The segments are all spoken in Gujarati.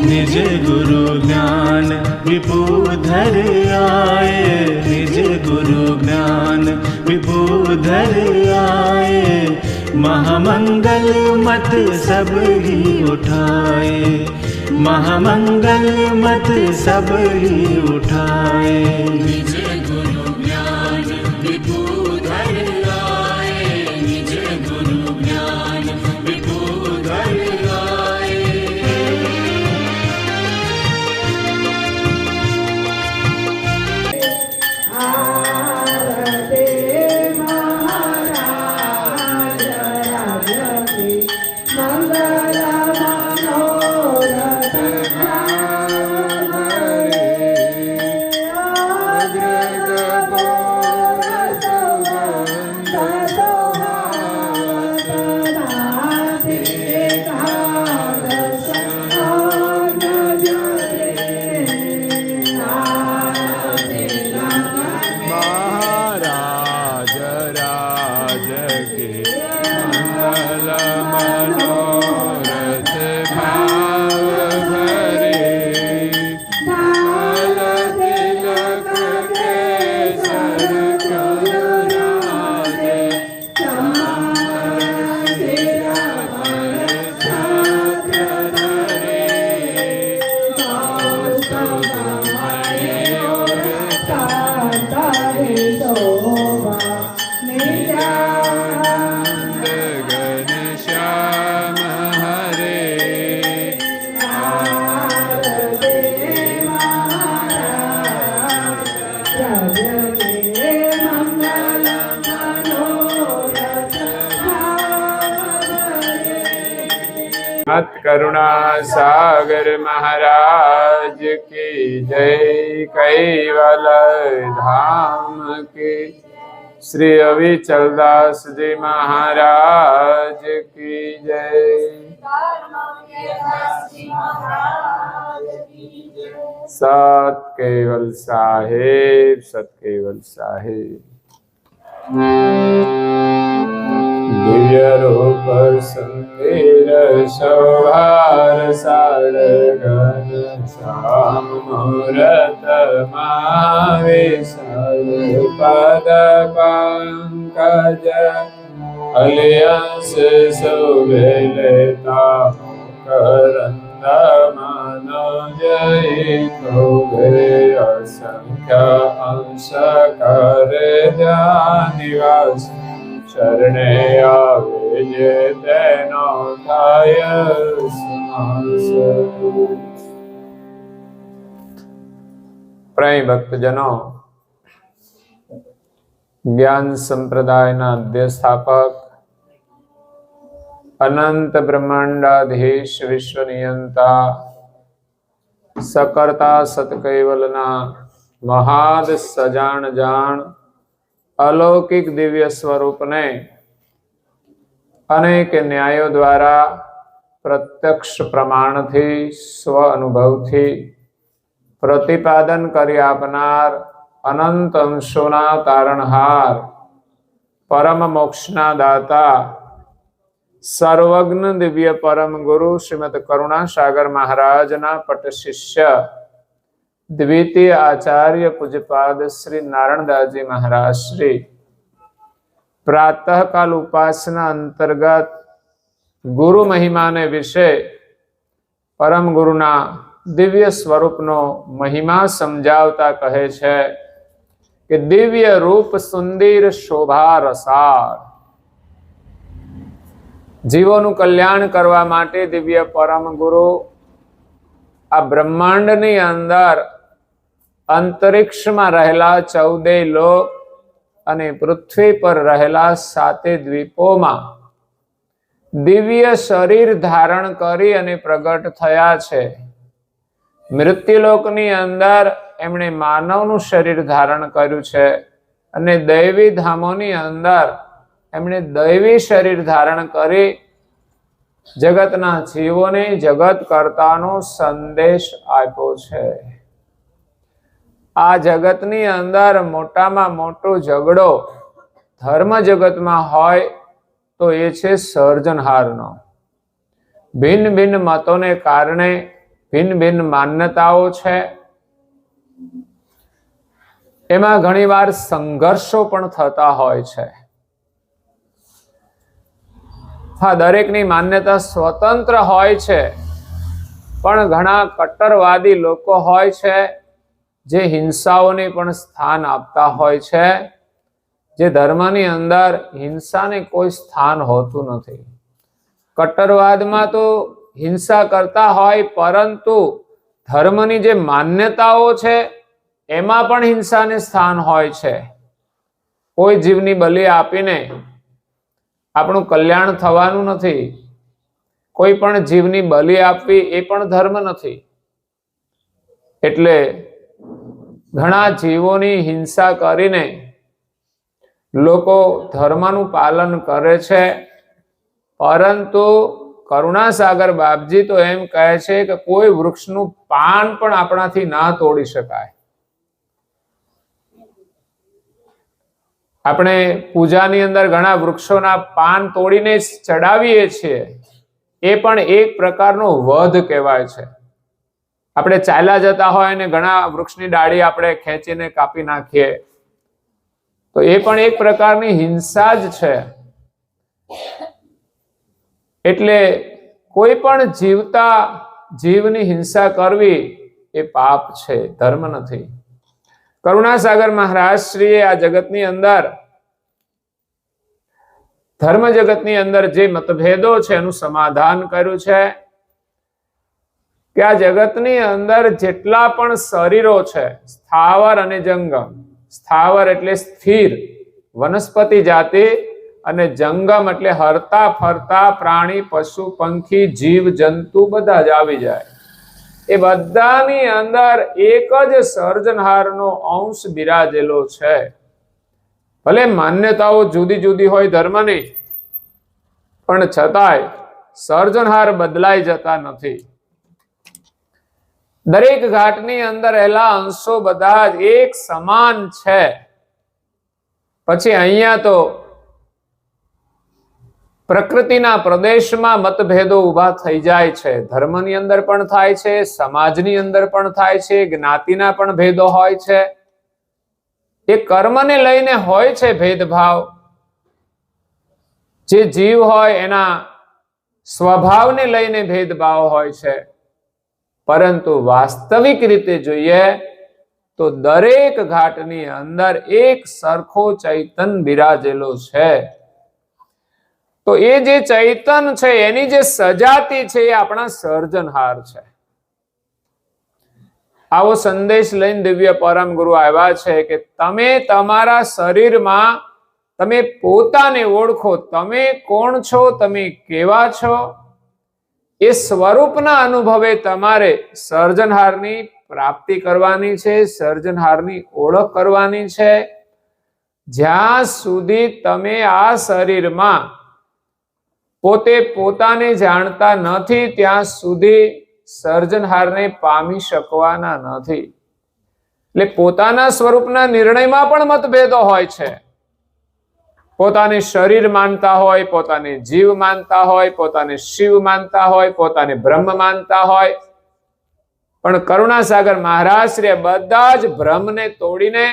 निज गुरु ज्ञान विपुधर आए, निज गुरु ज्ञान विपुधर आए। महामंगल मत सब ही उठाए, महामंगल मत सब ही उठाए। निज गुरु ज्ञान विपुधर आए, निज गुरु ज्ञान विपुधर आए। आरते महाराज राज की मंगल मनोरथ महाराज राज के मंगल मनोरथ भाव भरे। लाल तिलक केसर करुणादे, घनश्याम हरे। मत करुणा सागर महाराज की जय। कैवल धाम की श्री अविचल दास जी महाराज की जय। सत केवल साहेब, सत केवल साहेब। दिव्य रूप सुंदर शोभार सारगन श्याम मूरत महाविशाल। पद पंकज अलियंस शोभे लेता करंद मनोज शोभे। असंख्य अंश कर निवास शरणे आवे जे तेनो थाय समास। प्रेम भक्तजनों, ज्ञान संप्रदायना अध्यस्थापक अनंत ब्रह्मांडाधीश विश्वनियंता सकर्ता सतकैवलना महाद सजान जान अलौकिक दिव्य स्वरूप ने अनेक न्यायों द्वारा प्रत्यक्ष प्रमाण थी स्व अनुभव थी प्रतिपादन करी आपनार अनंत अंशोना तारणहार परम मोक्षना दाता सर्वज्ञ दिव्य परम गुरु श्रीमद करुणा सागर महाराज ना पट शिष्य द्वितीय आचार्य पूज्यपाद श्री नारायणदास जी महाराज श्री प्रातः काल उपासना अंतर्गत गुरु महिमा ने विषय परम गुरुना दिव्य स्वरूप नो महिमा समझावता कहे छे कि दिव्य रूप सुंदर शोभा रसार। जीवोनु कल्याण करवा माटे दिव्य परम गुरु आ ब्रह्मांडनी अंदर अंतरिक्ष में रहेला 14 लोक अने पृथ्वी पर रहेला 7 द्वीपों में दिव्य शरीर धारण करी अने प्रगट थया छे। मृत्युलोकनी अंदर एमणे मानवनु शरीर धारण कर्यु छे अने दैवी धामोनी अंदर एमणे दैवी शरीर धारण करी जगतना जीवोने जगत कर्तानो संदेश आप्यो छे। आ जगतनी अंदर मोटामां मोटो झगड़ो धर्म जगत में होय तो ये छे सर्जनहारनो। भिन्न भिन्न मतों ने कारणे ભિન્ન ભિન્ન માન્યતાઓ છે. એમાં ઘણીવાર સંઘર્ષો પણ થતા હોય છે. હા, દરેકની માન્યતા સ્વતંત્ર હોય છે, પણ ઘણા કટ્ટરવાદી લોકો હોય છે જે હિંસાઓને પણ સ્થાન આપતા હોય છે. જે ધર્મની અંદર હિંસાને કોઈ સ્થાન હોતું નથી. કટ્ટરવાદમાં તો હિંસા કરતા હોય, પરંતુ ધર્મની જે માન્યતાઓ છે એમાં પણ હિંસાને સ્થાન હોય છે. કોઈ જીવની બલિ આપીને આપણું કલ્યાણ થવાનું નથી. કોઈ પણ જીવની બલિ આપવી એ પણ ધર્મ નથી. એટલે ઘણા જીવોની હિંસા કરીને લોકો ધર્મનું પાલન કરે છે, પરંતુ કરુણાસાગર બાપજી તો એમ કહે છે કે કોઈ વૃક્ષનું પાન પણ આપણાથી ના તોડી શકાય. આપણે પૂજાની અંદર ઘણા વૃક્ષોના પાન તોડીને ચડાવીએ છીએ. એ પણ એક પ્રકારનો વધ કહેવાય છે. આપણે ચાલ્યા જતા હોય અને ઘણા વૃક્ષની ડાળી આપણે ખેંચીને કાપી નાખીએ, તો એ પણ એક પ્રકારની હિંસા જ છે. એટલે કોઈ પણ જીવતા જીવની હિંસા કરવી એ પાપ છે, ધર્મ નથી. કરુણાસાગર મહારાજ શ્રીએ આ જગતની અંદર, ધર્મ જગતની અંદર જે મતભેદો છે એનું સમાધાન કર્યું છે કે આ જગતની અંદર જેટલા પણ શરીરો છે, સ્થાવર અને જંગમ. સ્થાવર એટલે સ્થિર વનસ્પતિ જાતિ, અને જંગમ એટલે હરતા ફરતા પ્રાણી, પશુ, પંખી, જીવ જંતુ બધા જ આવી જાય. એ બધાની અંદર એક જ સર્જનહારનો અંશ બિરાજેલો છે. ભલે માન્યતાઓ જુદી જુદી હોય ધર્મની, પણ છતાંય સર્જનહાર બદલાઈ જતા નથી. દરેક ઘાટની અંદર રહેલા અંશો બધા જ એક સમાન છે. પછી અહીંયા તો પ્રકૃતિના પ્રદેશમાં મતભેદો ઉભા થઈ જાય છે. ધર્મની અંદર પણ થાય છે, સમાજની અંદર પણ થાય છે, જ્ઞાતિના પણ ભેદો હોય છે. એ કર્મને લઈને હોય છે ભેદભાવ. જે જીવ હોય એના સ્વભાવને લઈને ભેદભાવ હોય છે. પરંતુ વાસ્તવિક રીતે જોઈએ તો દરેક ઘાટની અંદર એક સરખો ચૈતન બિરાજેલો છે. તો એ જે ચૈતન છે એની જે સજાતિ છે એ આપણા સર્જનહાર છે. આવો સંદેશ લઈને દિવ્ય પરમ ગુરુ આવ્યા છે કે તમે તમારા શરીરમાં તમે પોતાને ઓળખો. તમે કોણ છો, તમે કેવા છો, એ સ્વરૂપના અનુભવે તમારે સર્જનહારની પ્રાપ્તિ કરવાની છે, સર્જનહારની ઓળખ કરવાની છે. જ્યાં સુધી તમે આ શરીરમાં પોતે પોતાને જાણતા નથી, ત્યાં સુધી સર્જનહારને પામી શકવાના નથી. એટલે પોતાના સ્વરૂપના નિર્ણયમાં પણ મતભેદો હોય છે. પોતાને શરીર માનતા હોય, પોતાને જીવ માનતા હોય, પોતાને શિવ માનતા હોય, પોતાને બ્રહ્મ માનતા હોય. પણ કરુણાસાગર મહારાજ શ્રી બધા જ ભ્રમને તોડીને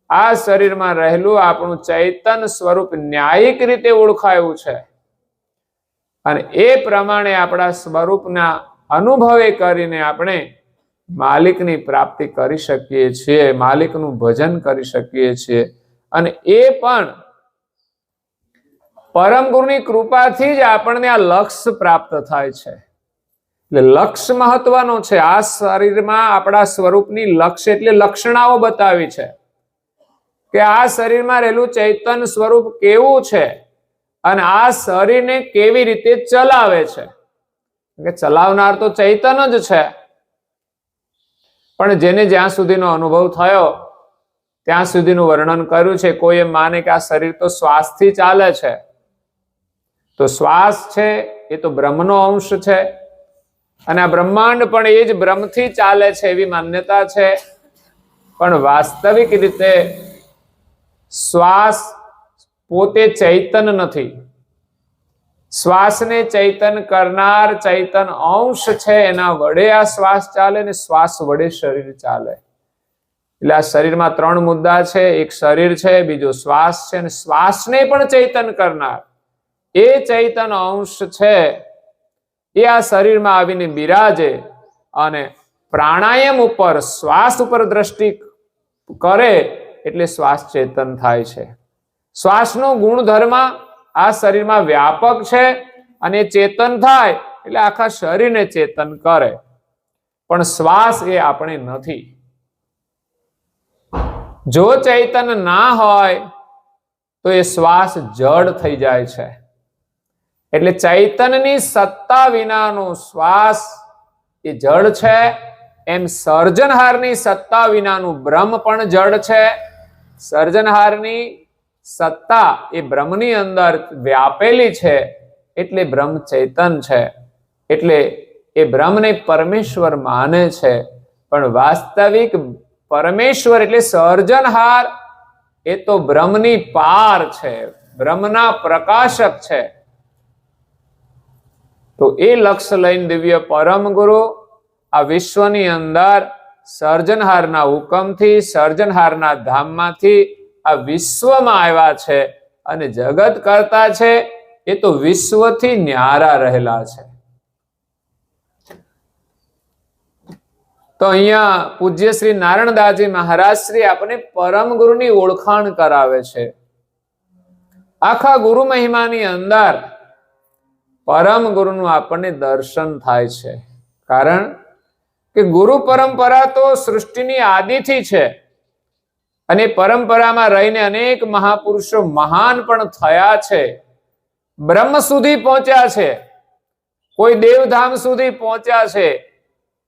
આ શરીરમાં રહેલું આપણું ચૈતન સ્વરૂપ ન્યાયિક રીતે ઓળખાયું છે. અને એ પ્રમાણે આપણા સ્વરૂપના અનુભવે કરીને આપણે માલિકની પ્રાપ્તિ કરી શકીએ છીએ, માલિકનું ભજન કરી શકીએ છીએ. અને એ પણ પરમ ગુરુની કૃપાથી જ આપણને આ લક્ષ્ય પ્રાપ્ત થાય છે. એટલે લક્ષ્ય મહત્વનો છે. આ શરીરમાં આપણા સ્વરૂપની લક્ષ્ય એટલે લક્ષણાઓ બતાવી છે કે આ શરીરમાં રહેલું ચૈતન સ્વરૂપ કેવું છે અને આ શરીરને કેવી રીતે ચલાવે છે. કે ચલાવનાર તો ચૈતન જ છે, પણ જેને જ્યાં સુધીનો અનુભવ થયો ત્યાં સુધીનું વર્ણન કર્યું છે. કોઈ એમ માને કે આ શરીર તો શ્વાસથી ચાલે છે, તો શ્વાસ છે એ તો બ્રહ્મનો અંશ છે, અને આ બ્રહ્માંડ પણ એ જ બ્રહ્મથી ચાલે છે એવી માન્યતા છે. પણ વાસ્તવિક રીતે શ્વાસ પોતે ચૈતન નથી. શ્વાસને ચૈતન કરનાર ચૈતન અંશ છે, એના વડે આ શ્વાસ ચાલે ને શ્વાસ વડે શરીર ચાલે. એટલે આ શરીરમાં 3 મુદ્દા છે. એક શરીર છે, બીજો શ્વાસ છે, અને શ્વાસને પણ ચૈતન કરનાર એ ચૈતન અંશ છે એ આ શરીરમાં આવીને બિરાજે અને પ્રાણાયામ ઉપર શ્વાસ ઉપર દ્રષ્ટિ કરે એટલે શ્વાસ ચેતન થાય છે. શ્વાસનો ગુણધર્મ આ શરીરમાં વ્યાપક છે અને ચેતન થાય એટલે આખા શરીરને ચેતન કરે. પણ શ્વાસ એ આપણે નથી. જો ચૈતન ના હોય તો એ શ્વાસ જડ થઈ જાય છે. એટલે ચૈતનની સત્તા વિનાનો શ્વાસ એ જડ છે. એમ સર્જનહારની સત્તા વિનાનું બ્રહ્મ પણ જડ છે. સર્જનહારની સત્તા એ બ્રહ્મની અંદર વ્યાપેલી છે એટલે બ્રહ્મ ચેતન છે. એટલે એ બ્રહ્મને પરમેશ્વર માને છે. પણ વાસ્તવિક પરમેશ્વર એટલે સર્જનહાર એ તો બ્રહ્મની પાર છે, બ્રહ્મના પ્રકાશક છે. તો એ લક્ષ્ય લઈને દિવ્ય પરમ ગુરુ આ વિશ્વની અંદર સર્જનહારના હુકમથી સર્જનહારના ધામમાંથી આ વિશ્વમાં આવ્યા છે અને જગત કરતા છે એ તો વિશ્વથી ન્યારા રહેલા છે. તો અહીંયા પૂજ્ય શ્રી નારાયણદાસજી મહારાજ શ્રી આપણે પરમ ગુરુની ઓળખાણ કરાવે છે. આખા ગુરુ મહિમાની અંદર પરમ ગુરુનું આપણને દર્શન થાય છે. કારણ કે ગુરુ પરંપરા તો સૃષ્ટિની આદિથી છે અને પરંપરામાં રહીને અનેક મહાપુરુષો મહાન પણ થયા છે, બ્રહ્મ સુધી પહોંચ્યા છે, કોઈ દેવધામ સુધી પહોંચ્યા છે,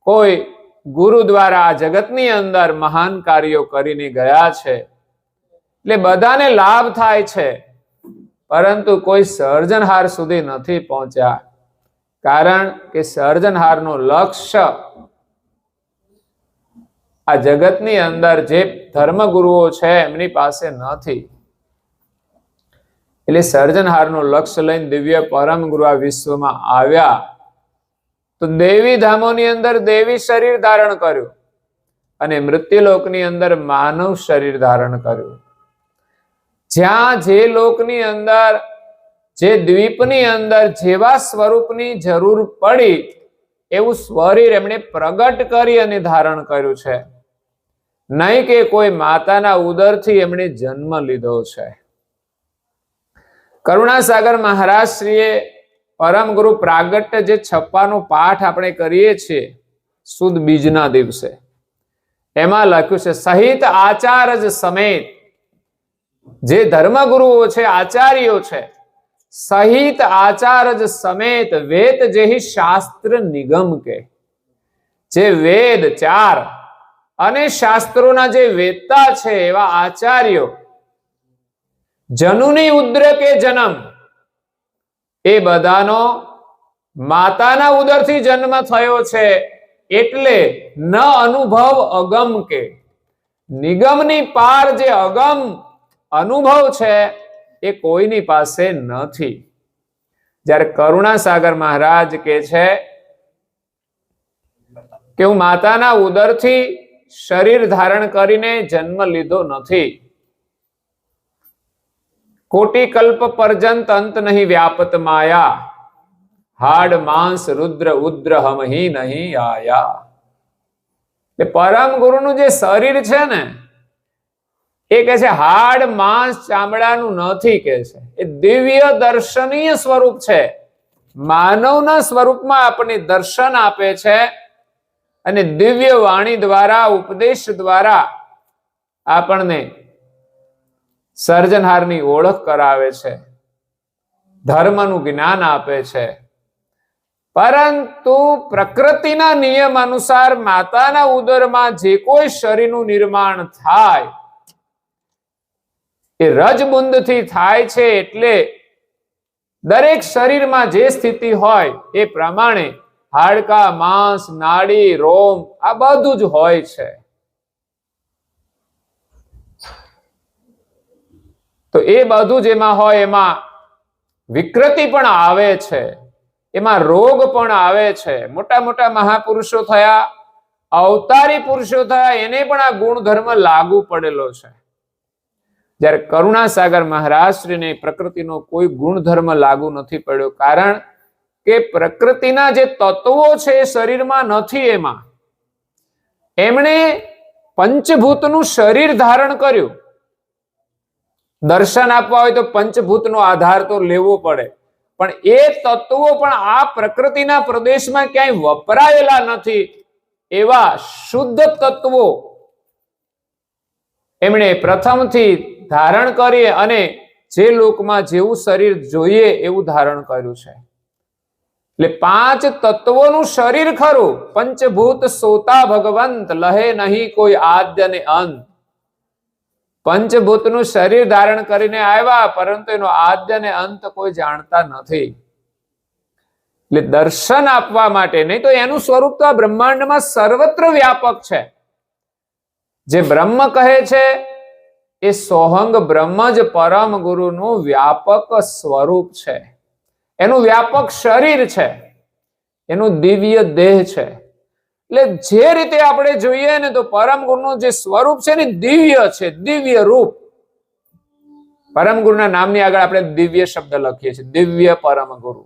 કોઈ ગુરુ દ્વારા આ જગતની અંદર મહાન કાર્યો કરીને ગયા છે. એટલે બધાને લાભ થાય છે, પરંતુ કોઈ સર્જનહાર સુધી નથી પહોંચ્યા. કારણ કે સર્જનહારનો લક્ષ્ય આ જગતની અંદર જે ધર્મગુરુઓ છે એમની પાસે નથી. એટલે સર્જનહારનું લક્ષ્ય લઈને દિવ્ય પરમ ગુરુ આ વિશ્વમાં આવ્યા તો દેવી ધામોની અંદર દેવી શરીર ધારણ કર્યું અને મૃત્યુલોકની અંદર માનવ શરીર ધારણ કર્યું. જ્યાં જે લોકની અંદર જે દ્વીપની અંદર જેવા સ્વરૂપની જરૂર પડી એવું શરીર એમણે પ્રગટ કરી અને ધારણ કર્યું છે. નહીં કે કોઈ માતાના ઉદરથી એમણે જન્મ લીધો છે. કરુણાસાગર મહારાજ શ્રીએ પરમ ગુરુ પ્રાગટ્ય જે 56નો પાઠ આપણે કરીએ છીએ સુદ બીજના દિવસે, એમાં લખ્યું છે સહિત આચાર્ય સમેત, જે ધર્મગુરુઓ છે આચાર્યો છે, સહિત આચાર્ય સમેત વેદ જેહી શાસ્ત્ર નિગમ કે, જે વેદ 4 અને શાસ્ત્રોના જે વેદતા છે એવા આચાર્યો, જનુની ઉદ્ર કે જન્મ, એ બધાનો માતાના ઉદરથી જન્મ થયો છે એટલે ન અનુભવ અગમ કે, નિગમની પાર જે અગમ અનુભવ છે એ કોઈની પાસે નથી. જ્યારે કરુણાસાગર મહારાજ કે છે કે હું માતાના ઉદરથી શરીર ધારણ કરીને જન્મ લીધો નથી, કોટી કલ્પ પર્યંત અંત નહીં વ્યાપત માયા, હાડ માંસ રુદ્ર ઉદ્ર હમ હી નહીં આયા. એટલે પરમ ગુરુનું જે શરીર છે ને એ કે છે હાડ માંસ ચામડાનું નથી, કે છે એ દિવ્ય દર્શનીય સ્વરૂપ છે. માનવના સ્વરૂપમાં આપણને દર્શન આપે છે અને દિવ્ય વાણી દ્વારા ઉપદેશ દ્વારા આપણને સર્જનહારની ઓળખ કરાવે છે, ધર્મનું જ્ઞાન આપે છે. પરંતુ પ્રકૃતિના નિયમ અનુસાર માતાના ઉદરમાં જે કોઈ શરીરનું નિર્માણ થાય એ રજબુંદથી થાય છે. એટલે દરેક શરીરમાં જે સ્થિતિ હોય એ પ્રમાણે હાડકા, માંસ, નાડી, રોમ આ બધું જ હોય છે. તો એ બધું જેમાં હોય એમાં વિકૃતિ પણ આવે છે, એમાં રોગ પણ આવે છે. મોટા મોટા મહાપુરુષો થયા, અવતારી પુરુષો થયા, એને પણ આ ગુણધર્મ લાગુ પડેલો છે. જ્યારે કરુણાસાગર મહારાજશ્રીને પ્રકૃતિનો કોઈ ગુણધર્મ લાગુ નથી પડ્યો, કારણ કે પ્રકૃતિના જે તત્વો છે એ શરીરમાં નથી. એમાં એમણે પંચભૂતનું શરીર ધારણ કર્યું. દર્શન આપવા હોય તો પંચભૂતનો આધાર તો લેવો પડે, પણ એ તત્વો પણ આ પ્રકૃતિના પ્રદેશમાં ક્યાંય વપરાયેલા નથી. એવા શુદ્ધ તત્વો એમણે પ્રથમથી ધારણ કરી અને જે લોકમાં જેવું શરીર જોઈએ એવું ધારણ કર્યું છે. એટલે 5 તત્વોનું શરીર ખરું. પંચભૂત સોતા ભગવંત, લહે નહીં કોઈ આદ્ય ને અંત. પંચભૂતનું શરીર ધારણ કરીને આવ્યા, પરંતુ એનો આદ્ય ને અંત કોઈ જાણતા નથી. એટલે દર્શન આપવા માટે, નહીં તો એનું સ્વરૂપ તો આ બ્રહ્માંડમાં સર્વત્ર વ્યાપક છે. જે બ્રહ્મ કહે છે એ સોહંગ બ્રહ્મ જ પરમ ગુરુનું વ્યાપક સ્વરૂપ છે. એનું વ્યાપક શરીર છે, એનું દિવ્ય દેહ છે. એટલે જે રીતે આપણે જોઈએ ને તો પરમ ગુરુનું જે સ્વરૂપ છે ને દિવ્ય છે, દિવ્ય રૂપ. પરમ ગુરુના નામની આગળ આપણે દિવ્ય શબ્દ લખીએ છીએ, દિવ્ય પરમ ગુરુ.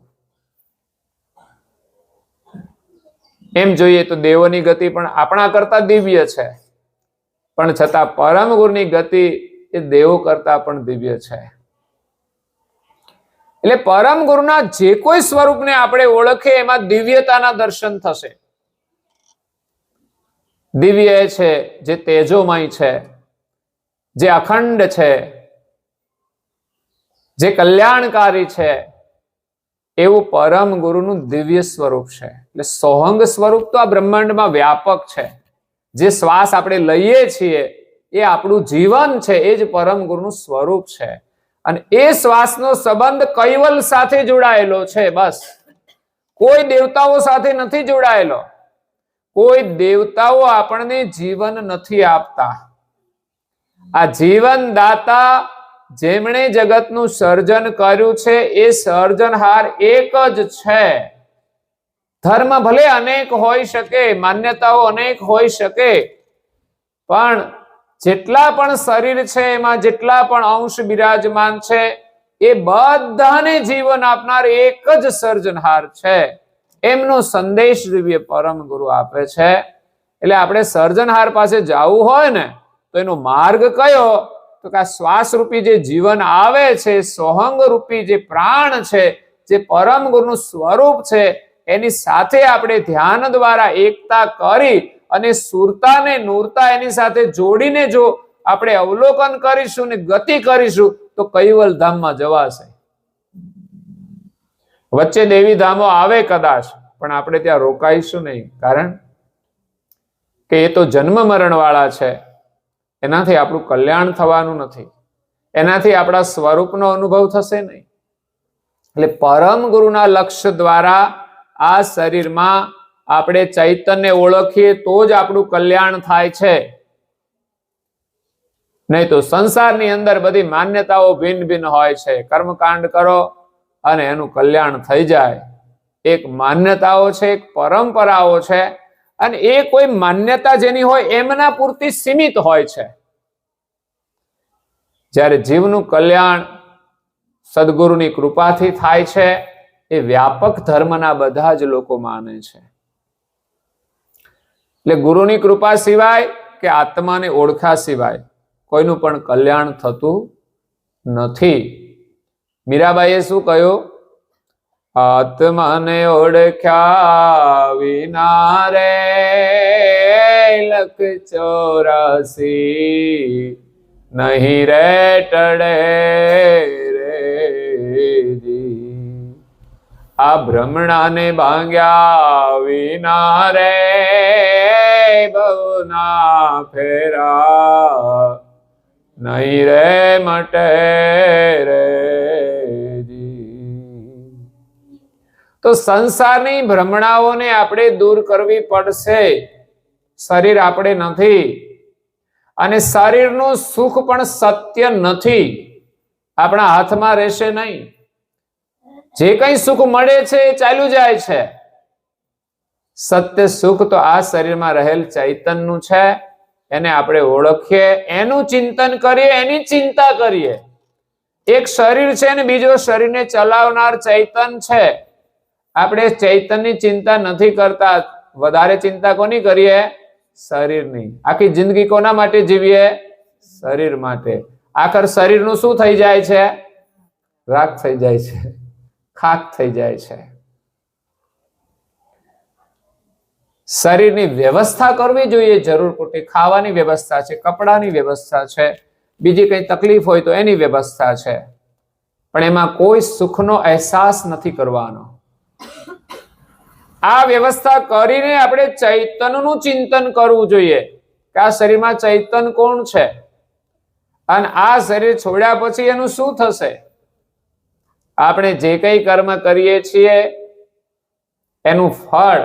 એમ જોઈએ તો દેવોની ગતિ પણ આપણા કરતા દિવ્ય છે, પણ છતાં પરમ ગુરુની ગતિ એ દેવો કરતા પણ દિવ્ય છે. એટલે પરમ ગુરુના જે કોઈ સ્વરૂપને આપણે ઓળખીએ એમાં દિવ્યતાના દર્શન થશે. દિવ્ય છે જે તેજોમય છે, જે અખંડ છે, જે કલ્યાણકારી છે, એવું પરમ ગુરુનું દિવ્ય સ્વરૂપ છે. એટલે સોહંગ સ્વરૂપ તો આ બ્રહ્માંડમાં વ્યાપક છે. જે શ્વાસ આપણે લઈએ છીએ એ આપણું જીવન છે, એ જ પરમ ગુરુનું સ્વરૂપ છે. અને એ શ્વાસનો સંબંધ કૈવલ સાથે જોડાયેલો છે. બસ, કોઈ દેવતાઓ સાથે નથી જોડાયેલો. કોઈ દેવતાઓ આપણને જીવન નથી આપતા. આ જીવન દાતા જેમણે જગતનું સર્જન કર્યું છે એ સર્જનહાર એક જ છે. ધર્મ ભલે અનેક હોઈ શકે, માન્યતાઓ અનેક હોઈ શકે, પણ જેટલા પણ શરીર છે એમાં જેટલા પણ અંશ બિરાજમાન છે એ બધાને જીવન આપનાર એક જ સર્જનહાર છે. એમનો સંદેશ દિવ્ય પરમ ગુરુ આપે છે. એટલે આપણે સર્જનહાર પાસે જવું હોય ને તો એનો માર્ગ કયો? તો કે આ શ્વાસ રૂપી જે જીવન આવે છે, સોહંગ રૂપી જે પ્રાણ છે, જે પરમ ગુરુનું સ્વરૂપ છે, એની સાથે આપણે ધ્યાન દ્વારા એકતા કરી અને સુરતા ને નૂરતા એની સાથે જોડીને જો આપણે અવલોકન કરીશું ને ગતિ કરીશું તો કૈવલ ધામમાં જવાશે. વચ્ચે દેવી ધામો આવે કદાચ, પણ આપણે ત્યાં રોકાઈશું નહીં, કારણ કે એ તો જન્મ મરણ વાળા છે. એનાથી આપણું કલ્યાણ થવાનું નથી, એનાથી આપણા સ્વરૂપનો અનુભવ થશે નહીં. એટલે પરમ ગુરુના લક્ષ્ય દ્વારા આ શરીરમાં આપણે ચૈતન્ય ઓળખીએ તો જ આપણું કલ્યાણ થાય છે. નહીં તો સંસારની અંદર બધી માન્યતાઓ ભિન્ન ભિન્ન હોય છે. કર્મકાંડ કરો અને એનું કલ્યાણ થઈ જાય. એક માન્યતાઓ છે, એક પરંપરાઓ છે, અને એ કોઈ માન્યતા જેની હોય એમના પૂરતી સીમિત હોય છે. જ્યારે જીવનું કલ્યાણ સદગુરુની કૃપાથી થાય છે, એ વ્યાપક ધર્મના બધા જ લોકો માને છે. એટલે ગુરુની કૃપા સિવાય કે આત્માને ઓળખા સિવાય કોઈનું પણ કલ્યાણ થતું નથી. મીરાબાઈએ શું કહ્યું? આત્માને ઓળખ્યા વિના રે લખ 84 નહીં રે ટળે રે જી. આ ભ્રમણાને ભાંગ્યા વિના રે ભવના ફેરા નહીં રે મટે રે જી. તો સંસારની ભ્રમણાઓને આપણે દૂર કરવી પડશે. શરીર આપણે નથી, અને શરીરનું સુખ પણ સત્ય નથી, આપણા હાથમાં રહેશે નહીં. જે કંઈ સુખ મળે છે એ ચાલ્યું જાય છે. સત્ય સુખ તો આ શરીરમાં રહેલ ચૈતન્યનું છે. એને આપણે ઓળખીએ, એનું ચિંતન કરીએ, એની ચિંતા કરીએ. એક શરીર છે ને બીજો શરીરને ચલાવનાર ચૈતન છે. આપણે ચૈતનની ચિંતા નથી કરતા. વધારે ચિંતા કોની કરીએ? શરીરની. આખી જિંદગી કોના માટે જીવીએ? શરીર માટે. આખર શરીરનું શું થઈ જાય છે? રાખ થઈ જાય છે, ખાક થઈ જાય છે. શરીરની વ્યવસ્થા કરવી જોઈએ જરૂર પૂરતી. ખાવાની વ્યવસ્થા છે, કપડાની વ્યવસ્થા છે, બીજી કઈ તકલીફ હોય તો એની વ્યવસ્થા છે, પણ એમાં કોઈ સુખનો અહેસાસ નથી કરવાનો. આ વ્યવસ્થા કરીને આપણે ચૈતન્યનું ચિંતન કરવું જોઈએ કે આ શરીરમાં ચૈતન્ય કોણ છે અને આ શરીર છોડ્યા પછી એનું શું થશે. આપણે જે કંઈ કર્મ કરીએ છીએ એનું ફળ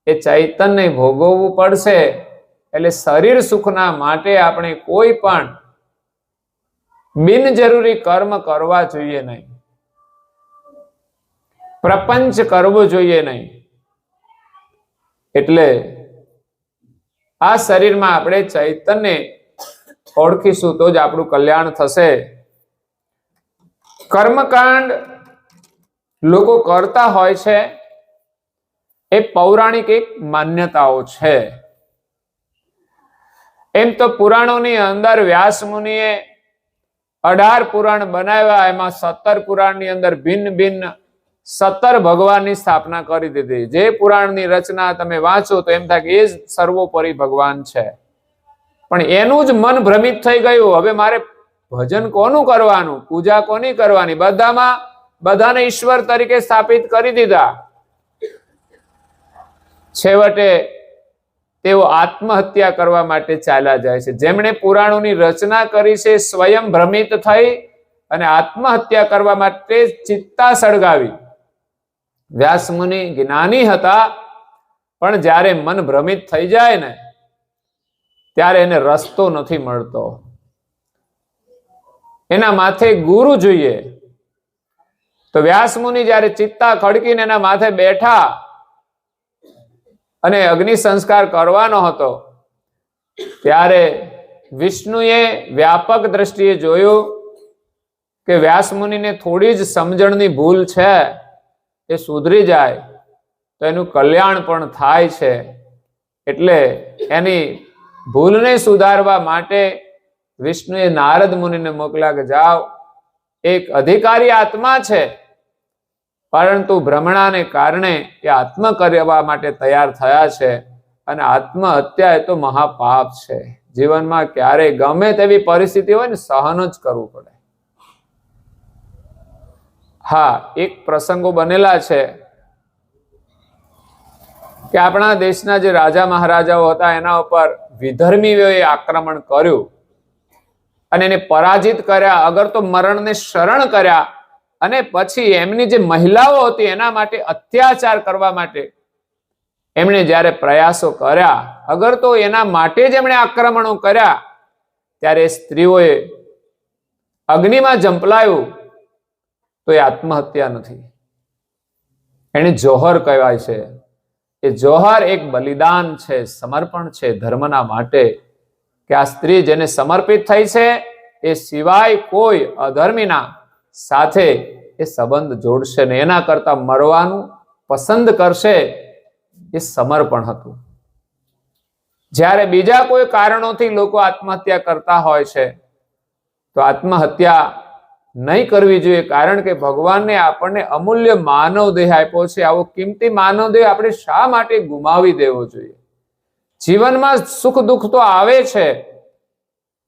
એ ચૈતન્ય ભોગવવું પડશે. એટલે શરીર સુખના માટે આપણે કોઈ પણ બિનજરૂરી કર્મ કરવા જોઈએ નહીં, પ્રપંચ કરવો જોઈએ નહીં. એટલે આ શરીરમાં આપણે ચૈતન્ય ઓળખીશું તો જ આપણું કલ્યાણ થશે. કર્મકાંડ લોકો કરતા હોય છે એ પૌરાણિક એક માન્યતાઓ છે. એમ તો પુરાણોની અંદર વ્યાસ મુનિએ 18 પુરાણ બનાવ્યા. એમાં 17 પુરાણની અંદર ભિન્ન ભિન્ન 17 ભગવાનની સ્થાપના કરી દીધી. જે પુરાણની રચના તમે વાંચો તો એમ થાય કે એ જ સર્વોપરી ભગવાન છે. પણ એનું જ મન ભ્રમિત થઈ ગયું. હવે મારે ભજન કોનું કરવાનું, પૂજા કોની કરવાની, બધાને ઈશ્વર તરીકે સ્થાપિત કરી દીધા. છેવટે તેઓ આત્મહત્યા કરવા માટે ચાલ્યા જાય છે. જેમણે પુરાણોની રચના કરી છે સ્વયં ભ્રમિત થઈ અને આત્મહત્યા કરવા માટે ચિત્તા સળગાવી. વ્યાસ મુનિ જ્ઞાની હતા, પણ જ્યારે મન ભ્રમિત થઈ જાય ને ત્યારે એને રસ્તો નથી મળતો. એના માથે ગુરુ જોઈએ. તો વ્યાસ મુનિ જ્યારે ચિત્તા ખડકીને એના માથે બેઠા અને અગ્નિ સંસ્કાર કરવાનો હતો ત્યારે વિષ્ણુએ વ્યાપક દ્રષ્ટિએ જોયું કે વ્યાસ મુનિને થોડી જ સમજણની ભૂલ છે, એ સુધરી જાય તો એનું કલ્યાણ પણ થાય છે. એટલે એની ભૂલને સુધારવા માટે વિષ્ણુએ નારદ મુનિને મોકલ્યા કે જાઓ, એક અધિકારી આત્મા છે, પરંતુ ભ્રમણાને કારણે એ આત્મ કરવા માટે તૈયાર થયા છે. અને આત્મહત્યા એ તો મહાપાપ છે. જીવનમાં ક્યારેય ગમે તેવી પરિસ્થિતિ હોય ને સહન જ કરવું પડે. હા, એક પ્રસંગો બનેલા છે કે આપણા દેશના જે રાજા મહારાજાઓ હતા એના ઉપર વિધર્મીઓએ આક્રમણ કર્યું અને એને પરાજિત કર્યા, અગર તો મરણને શરણ કર્યા. અને પછી એમની જે મહિલાઓ હતી એના માટે અત્યાચાર કરવા માટે એમણે જ્યારે પ્રયાસો કર્યા, અગર તો એના માટે જ એમણે આક્રમણો કર્યા, ત્યારે સ્ત્રીઓએ અગ્નિમાં ઝંપલાયું તો એ આત્મહત્યા નથી, એને જોહર કહેવાય છે. એ જોહર એક બલિદાન છે, સમર્પણ છે ધર્મના માટે, કે આ સ્ત્રી જેને સમર્પિત થઈ છે એ સિવાય કોઈ અધર્મીના સાથે એ સંબંધ જોડશે ને એના કરતા મરવાનું પસંદ કરશે. એ સમર્પણ હતું. જ્યારે બીજા કોઈ કારણોથી લોકો આત્મહત્યા કરતા હોય છે તો આત્મહત્યા નહીં કરવી જોઈએ. કારણ કે ભગવાનને આપણને અમૂલ્ય માનવ દેહ આપ્યો છે. આવો કિંમતી માનવ દેહ આપણે શા માટે ગુમાવી દેવો જોઈએ? જીવનમાં સુખ દુઃખ તો આવે છે,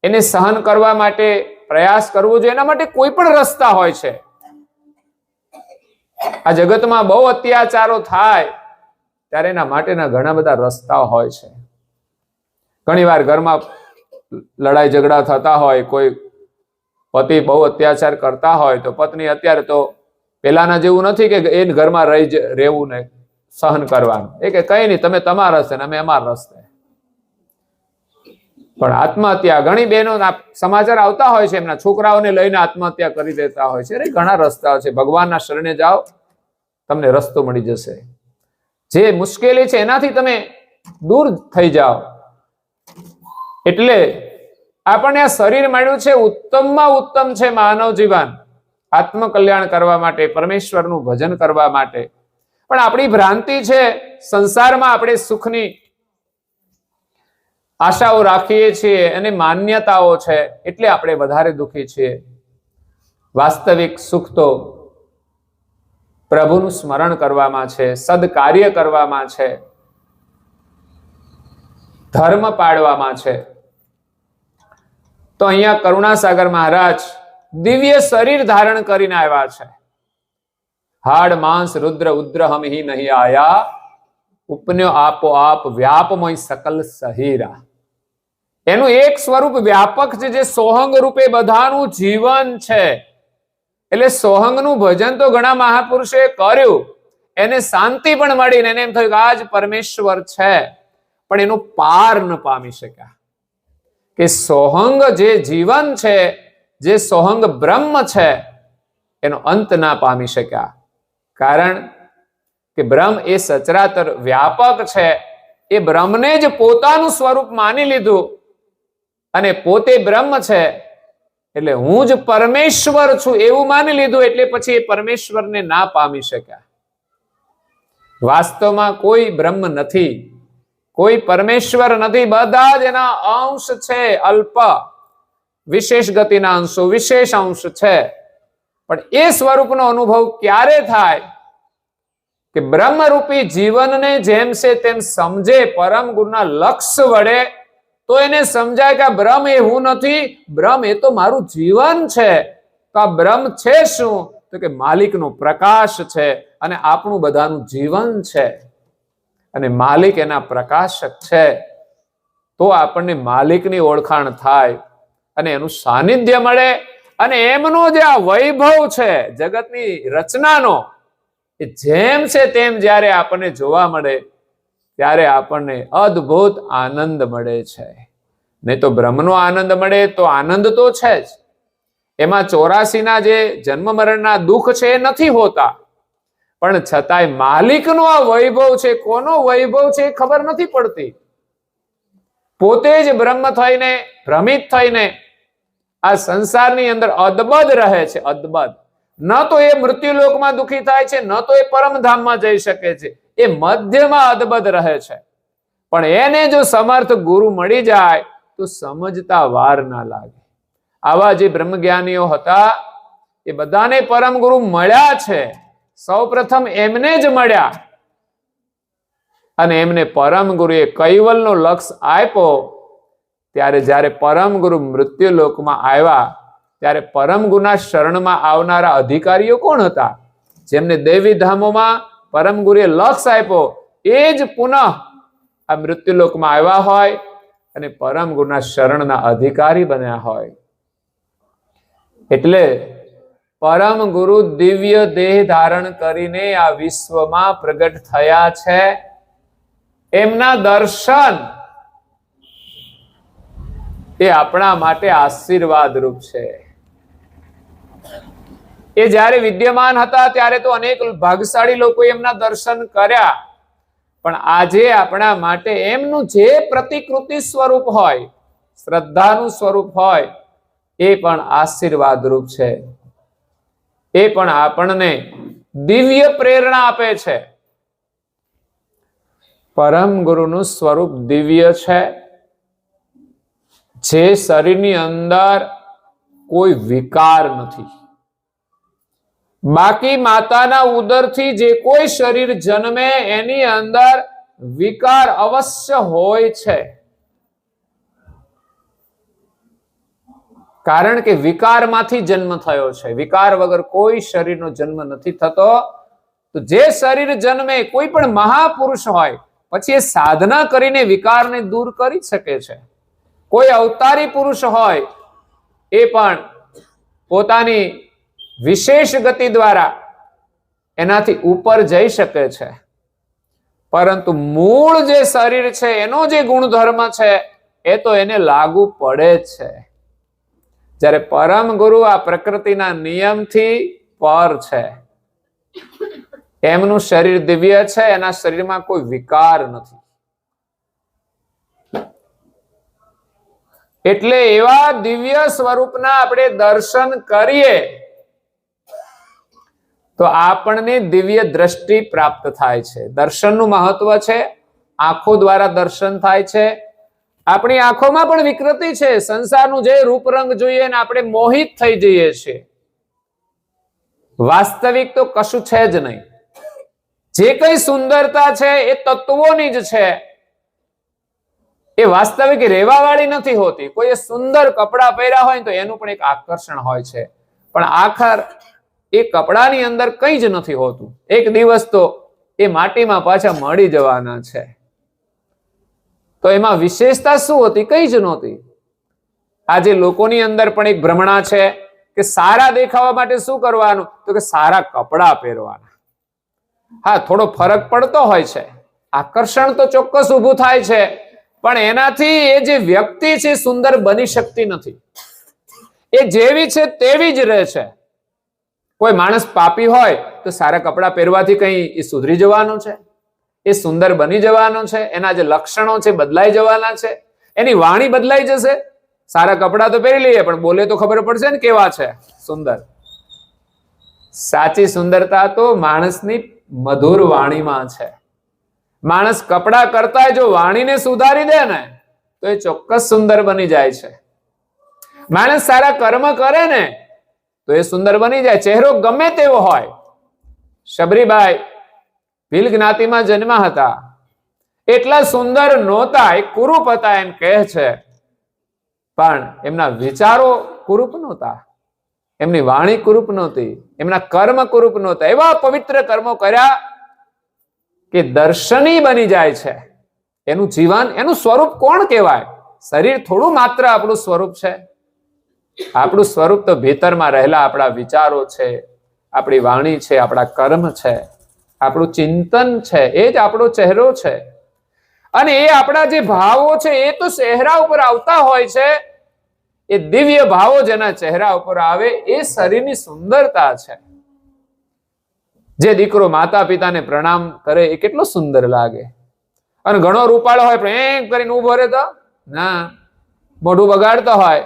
એને સહન કરવા માટે પ્રયાસ કરવો જોઈએ. એના માટે કોઈ પણ રસ્તા હોય છે. આ જગતમાં બહુ અત્યાચારો થાય ત્યારે એના માટેના ઘણા બધા રસ્તાઓ હોય છે. ઘણી વાર ઘરમાં લડાઈ ઝઘડા થતા હોય, કોઈ પતિ બહુ અત્યાચાર કરતા હોય તો પત્ની અત્યારે તો પેલાના જેવું નથી કે એ ઘરમાં રહેવું ને સહન કરવાનું. એ કે કઈ નહીં, તમે તમારા રસ્તે ને અમે અમારા રસ્તે. પણ આત્મહત્યા, ઘણી બહેનો સમાચાર આવતા હોય છે, એમના છોકરાઓને લઈને આત્મહત્યા કરી દેતા હોય છે. અરે ઘણા રસ્તાઓ છે, ભગવાનના શરણે જાઓ, તમને રસ્તો મળી જશે. જે મુશ્કેલી છે એનાથી તમે દૂર થઈ જાઓ. એટલે આપણને આ શરીર મળ્યું છે, ઉત્તમમાં ઉત્તમ છે માનવ જીવન, આત્મકલ્યાણ કરવા માટે, પરમેશ્વરનું ભજન કરવા માટે. પણ આપણી ભ્રાંતિ છે, સંસારમાં આપણે સુખની આશાઓ રાખીએ છીએ અને માન્યતાઓ છે, એટલે આપણે વધારે દુઃખી છીએ. વાસ્તવિક સુખ તો પ્રભુનું સ્મરણ કરવામાં છે, સદકાર્ય કરવામાં છે, ધર્મ પાળવામાં છે. તો અહીંયા કરુણાસાગર મહારાજ દિવ્ય શરીર ધારણ કરીને આવ્યા છે. હાડ માંસ રુદ્ર ઉદ્રહમ હિ નહીં આયા, ઉપન્યો આપો આપ વ્યાપમય સકલ સહીરા. એનું એક સ્વરૂપ વ્યાપક છે, જે સોહંગ રૂપે બધાનું જીવન છે. એટલે સોહંગનું ભજન તો ઘણા મહાપુરુષોએ કર્યું, એને શાંતિ પણ મળી, એને એમ થયું કે આ જ પરમેશ્વર છે, પણ એનો પાર ન પામી શક્યા. કે સોહંગ જે જીવન છે, જે સોહંગ બ્રહ્મ છે, એનો અંત ના પામી શક્યા. કારણ કે બ્રહ્મ એ સચરાચર વ્યાપક છે. એ બ્રહ્મને જ પોતાનું સ્વરૂપ માની લીધું અને પોતે બ્રહ્મ છે, એટલે હું જ પરમેશ્વર છું એવું માની લીધું. એટલે પછી એ પરમેશ્વરને ના પામી શક્યા. વાસ્તવમાં કોઈ બ્રહ્મ નથી, કોઈ પરમેશ્વર નથી, બધા જ એના અંશ છે, અલ્પ વિશેષ ગતિના અંશો, વિશેષ અંશ છે. પણ એ સ્વરૂપનો અનુભવ ક્યારે થાય કે બ્રહ્મરૂપી જીવનને જેમ છે તેમ સમજે, પરમ ગુરુના લક્ષ્ય વડે, તો એને સમજાય કે આ બ્રહ્મ એ હું નથી, બ્રહ્મ એ તો મારું જીવન છે. તો આ બ્રહ્મ છે શું? તો કે માલિકનો પ્રકાશ છે અને આપણું બધાનું જીવન છે, અને માલિક એના પ્રકાશક છે. તો આપણને માલિકની ઓળખાણ થાય અને એનું સાનિધ્ય મળે. અને એમનો જે આ વૈભવ છે જગતની રચનાનો, એ જેમ છે તેમ જ્યારે આપણને જોવા મળે, ત્યારે આપણને અદ્ભુત આનંદ મળે છે. નહીં તો બ્રહ્મનો આનંદ મળે તો આનંદ તો છે જ, એમાં 84ના જે જન્મ મરણના દુઃખ છે એ નથી હોતા. પણ છતાંય માલિકનો આ વૈભવ છે, કોનો વૈભવ છે એ ખબર નથી પડતી. પોતે જ બ્રહ્મ થઈને, ભ્રમિત થઈને આ સંસારની અંદર અદબદ રહે છે. અદબદ, ન તો એ મૃત્યુલોકમાં દુઃખી થાય છે, ન તો એ પરમધામમાં જઈ શકે છે. એ મધ્યમાં અદબદ રહે છે. પણ એને જો સમર્થ ગુરુ મળી જાય તો સમજતા વાર ના લાગે. આવા જે બ્રહ્મજ્ઞાનીઓ હતા એ બધાને પરમ ગુરુ મળ્યા છે. સૌ પ્રથમ એમને જ મળ્યા અને એમને પરમ ગુરુએ કૈવલનો લક્ષ્ય આપ્યો. ત્યારે જ્યારે પરમ ગુરુ મૃત્યુલોકમાં આવ્યા, ત્યારે પરમ ગુરુના શરણમાં આવનારા અધિકારીઓ કોણ હતા? જેમને દેવી ધામોમાં પરમ ગુરુએ લક્ષ્ય આપ્યો, એ જ પુનઃ આ મૃત્યુલોકમાં આવ્યા હોય અને પરમ ગુરુના શરણના અધિકારી બન્યા હોય. એટલે પરમ ગુરુ દિવ્ય દેહ ધારણ કરીને આ વિશ્વમાં પ્રગટ થયા છે. એમના દર્શન એ આપણા માટે આશીર્વાદ રૂપ છે. એ જ્યારે વિદ્યમાન હતા ત્યારે તો અનેક ભાગશાળી લોકો એમના દર્શન કર્યા, પણ આજે આપણા માટે એમનું જે પ્રતિકૃતિ સ્વરૂપ હોય, શ્રદ્ધાનું સ્વરૂપ હોય, એ પણ આશીર્વાદ રૂપ છે. એ પણ આપણને દિવ્ય પ્રેરણા આપે છે. પરમ ગુરુનું સ્વરૂપ દિવ્ય છે. જે શરીરની અંદર કોઈ વિકાર નથી. બાકી માતાના ઉદરથી જે કોઈ શરીર જન્મે એની અંદર વિકાર અવશ્ય હોય છે. કારણ કે વિકારમાંથી જન્મ થયો છે. વિકાર વગર કોઈ શરીરનો જન્મ નથી થતો. તો જે શરીર જન્મે, કોઈ પણ મહાપુરુષ હોય, પછી એ સાધના કરીને વિકારને દૂર કરી શકે છે. કોઈ અવતારી પુરુષ હોય, એ પણ પોતાની વિશેષ ગતિ દ્વારા એનાથી ઉપર જઈ શકે છે. પરંતુ મૂળ જે શરીર છે, એનો જે ગુણધર્મ છે, એ તો એને લાગુ પડે જ છે. જ્યારે પરમ ગુરુ આ પ્રકૃતિના નિયમથી પર છે. એમનું શરીર દિવ્ય છે, એના શરીરમાં કોઈ વિકાર નથી. એટલે એવા દિવ્ય સ્વરૂપના આપણે દર્શન કરીએ તો આપણને દિવ્ય દ્રષ્ટિ પ્રાપ્ત થાય છે. દર્શનનું મહત્વ છે. આંખો દ્વારા દર્શન થાય છે. આપણી આંખોમાં પણ વિકૃતિ છે. સંસારનું જે રૂપ રંગ જોઈએ ને આપણે મોહિત થઈ જઈએ છીએ. વાસ્તવિક તો કશું છે જ નહીં. જે કઈ સુંદરતા છે એ તત્વોની જ છે. એ વાસ્તવિક રહેવા વાળી નથી હોતી. કોઈ સુંદર કપડા પહેર્યા હોય તો એનું પણ એક આકર્ષણ હોય છે, પણ આખર એ કપડાની અંદર કંઈ જ નથી હોતું. એક દિવસ તો એ માટીમાં પાછા મળી જવાના છે. તો એમાં વિશેષતા શું હતી? કંઈ જ નહોતી. આજે લોકોની અંદર પણ એક ભ્રમણા છે કે સારા દેખાવા માટે શું કરવાનું? તો કે સારા કપડા પહેરવાના. હા, થોડો ફરક પડતો હોય છે. આકર્ષણ તો ચોક્કસ ઊભું થાય છે, પણ એનાથી એ જે વ્યક્તિ છે સુંદર બની શકતી નથી. એ જેવી છે તેવી જ રહે છે. કોઈ માણસ પાપી હોય તો સારા કપડા પહેરવાથી કઈ એ સુધરી જવાનું છે? એ સુંદર બની જવાનો છે? એના જે લક્ષણો છે બદલાઈ જવાના છે? એની વાણી બદલાઈ જશે? સારા કપડા તો પહેરી લઈએ પણ બોલે તો ખબર પડશે ને કેવા છે, સુંદર. સાચી સુંદરતા તો માણસની મધુર વાણીમાં છે. માણસ કપડા કરતા જો વાણીને સુધારી દે ને તો એ ચોક્કસ સુંદર બની જાય છે. માણસ સારા કર્મ કરે ને તો એ સુંદર બની જાય. ચહેરો ગમે તેવો હોય. શબરીબાઈ ભીલ જ્ઞાતિમાં જન્મ્યા હતા. એટલા સુંદર નહોતા, એ કુરૂપ હતા એમ કહે છે, પણ એમના વિચારો કુરૂપ નહોતા, એમની વાણી કુરૂપ નહોતી, એમના કર્મ કુરૂપ નહોતા. એવા પવિત્ર કર્મો કર્યા કે દર્શની બની જાય છે. એનું જીવન, એનું સ્વરૂપ કોણ કહેવાય? શરીર થોડું માત્ર આપણું સ્વરૂપ છે. આપણું સ્વરૂપ તો ભીતરમાં રહેલા આપણા વિચારો છે, આપણી વાણી છે, આપણા કર્મ છે, આપણું ચિંતન છે. એ જ આપણો ચહેરો છે. અને એ આપણા જે ભાવો છે એ તો ચહેરા ઉપર આવતા હોય છે. એ દિવ્ય ભાવો જેના ચહેરા ઉપર આવે એ શરીરની સુંદરતા છે. જે દીકરો માતા પિતાને પ્રણામ કરે એ કેટલો સુંદર લાગે. અને ઘણો રૂપાળો હોય પણ એમ કરીને ઉભો રહે તો ના, મોઢું બગાડતો હોય,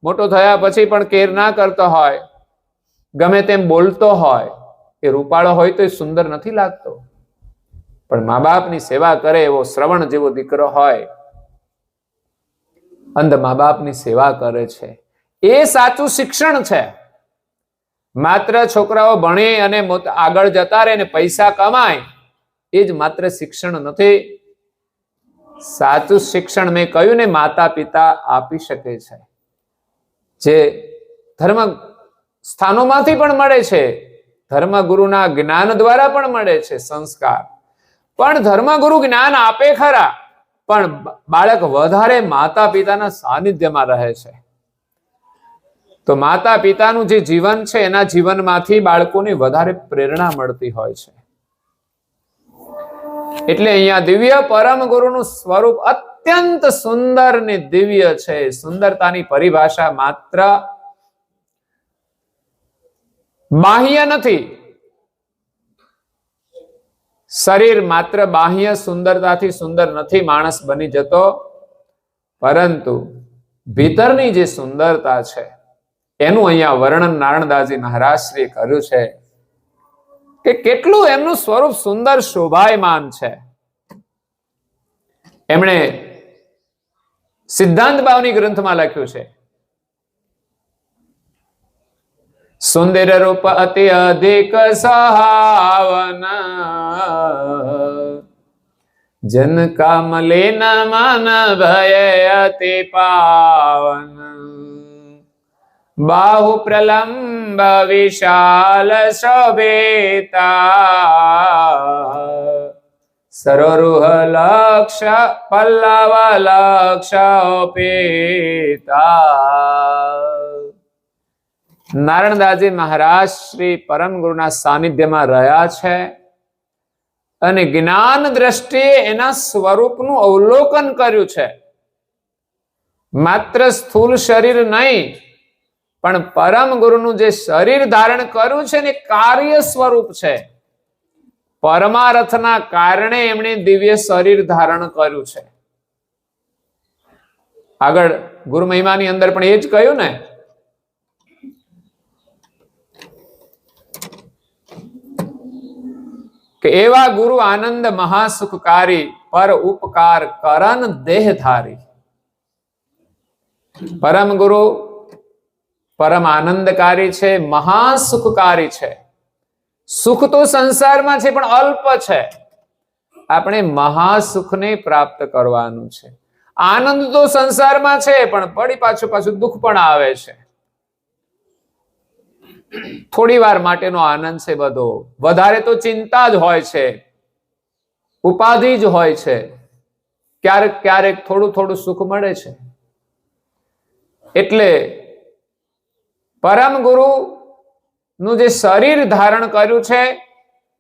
મોટો થયા પછી પણ કેર ના કરતો હોય, ગમે તેમ બોલતો હોય, એ રૂપાળો હોય તો એ સુંદર નથી લાગતો. પણ મા બાપની સેવા કરે એવો શ્રવણ જેવો દીકરો હોય, અંધ મા બાપની સેવા કરે છે, એ સાચું શિક્ષણ છે. માત્ર છોકરાઓ ભણે અને આગળ જતા રહે ને પૈસા કમાય એ જ માત્ર શિક્ષણ નથી. સાચું શિક્ષણ મેં કહ્યું ને માતા પિતા આપી શકે છે. જે ધર્મ સ્થાનોમાંથી પણ મળે છે, ધર્મગુરુના જ્ઞાન દ્વારા પણ મળે છે સંસ્કાર. પણ ધર્મગુરુ જ્ઞાન આપે ખરા, પણ બાળક વધારે માતા પિતાના સાનિધ્યમાં રહે છે. તો માતા પિતાનું જે જીવન છે એના જીવનમાંથી બાળકોને વધારે પ્રેરણા મળતી હોય છે. એટલે અહીંયા દિવ્ય પરમ ગુરુનું સ્વરૂપ અત્યંત સુંદર ને દિવ્ય છે. સુંદરતાની પરિભાષા માત્ર બાહ્ય નથી. શરીર માત્ર બાહ્ય સુંદરતાથી સુંદર નથી માણસ બની જતો, પરંતુ ભીતરની જે સુંદરતા છે એનું અહીંયા વર્ણન નારણદાસજી મહારાજશ્રીએ કર્યું છે કે કેટલું એમનું સ્વરૂપ સુંદર શોભાયમાન છે. એમણે સિદ્ધાંત ભાવની ગ્રંથમાં લખ્યું છે, સુંદર રૂપ અતિ અધિક સહાવના, જન કામલે ન મન ભય અતિ પાવન, બાહુ પ્રલંબ વિશાલ શોભેતા, સરોરુહ લક્ષ પલ્લવ લક્ષોપેતા. નારણદાસજી મહારાજ શ્રી પરમ ગુરુના સાનિધ્યમાં રહ્યા છે અને જ્ઞાન દ્રષ્ટિએ એના સ્વરૂપનું અવલોકન કર્યું છે. માત્ર સ્થૂલ શરીર નહીં, પણ પરમ ગુરુનું જે શરીર ધારણ કર્યું છે ને કાર્ય સ્વરૂપ છે. પરમાર્થના કારણે એમણે દિવ્ય શરીર ધારણ કર્યું છે. આગળ ગુરુ મહિમાની અંદર પણ એ જ કહ્યું ને, કે એવા ગુરુ આનંદ મહાસુખકારી, પર ઉપકાર કરન દેહધારી. પરમ ગુરુ પરમ આનંદકારી છે, મહાસુખકારી છે. સુખ તો સંસારમાં છે પણ અલ્પ છે. આપણે મહાસુખને પ્રાપ્ત કરવાનું છે. આનંદ તો સંસારમાં છે પણ પડી પાછું દુઃખ પણ આવે છે. થોડી વાર માટેનો આનંદ છે બધો, વધારે તો ચિંતા જ હોય છે, ઉપાધિ જ હોય છે. ક્યારેક ક્યારેક થોડું સુખ મળે છે. એટલે પરમ ગુરુ નું જે શરીર ધારણ કર્યું છે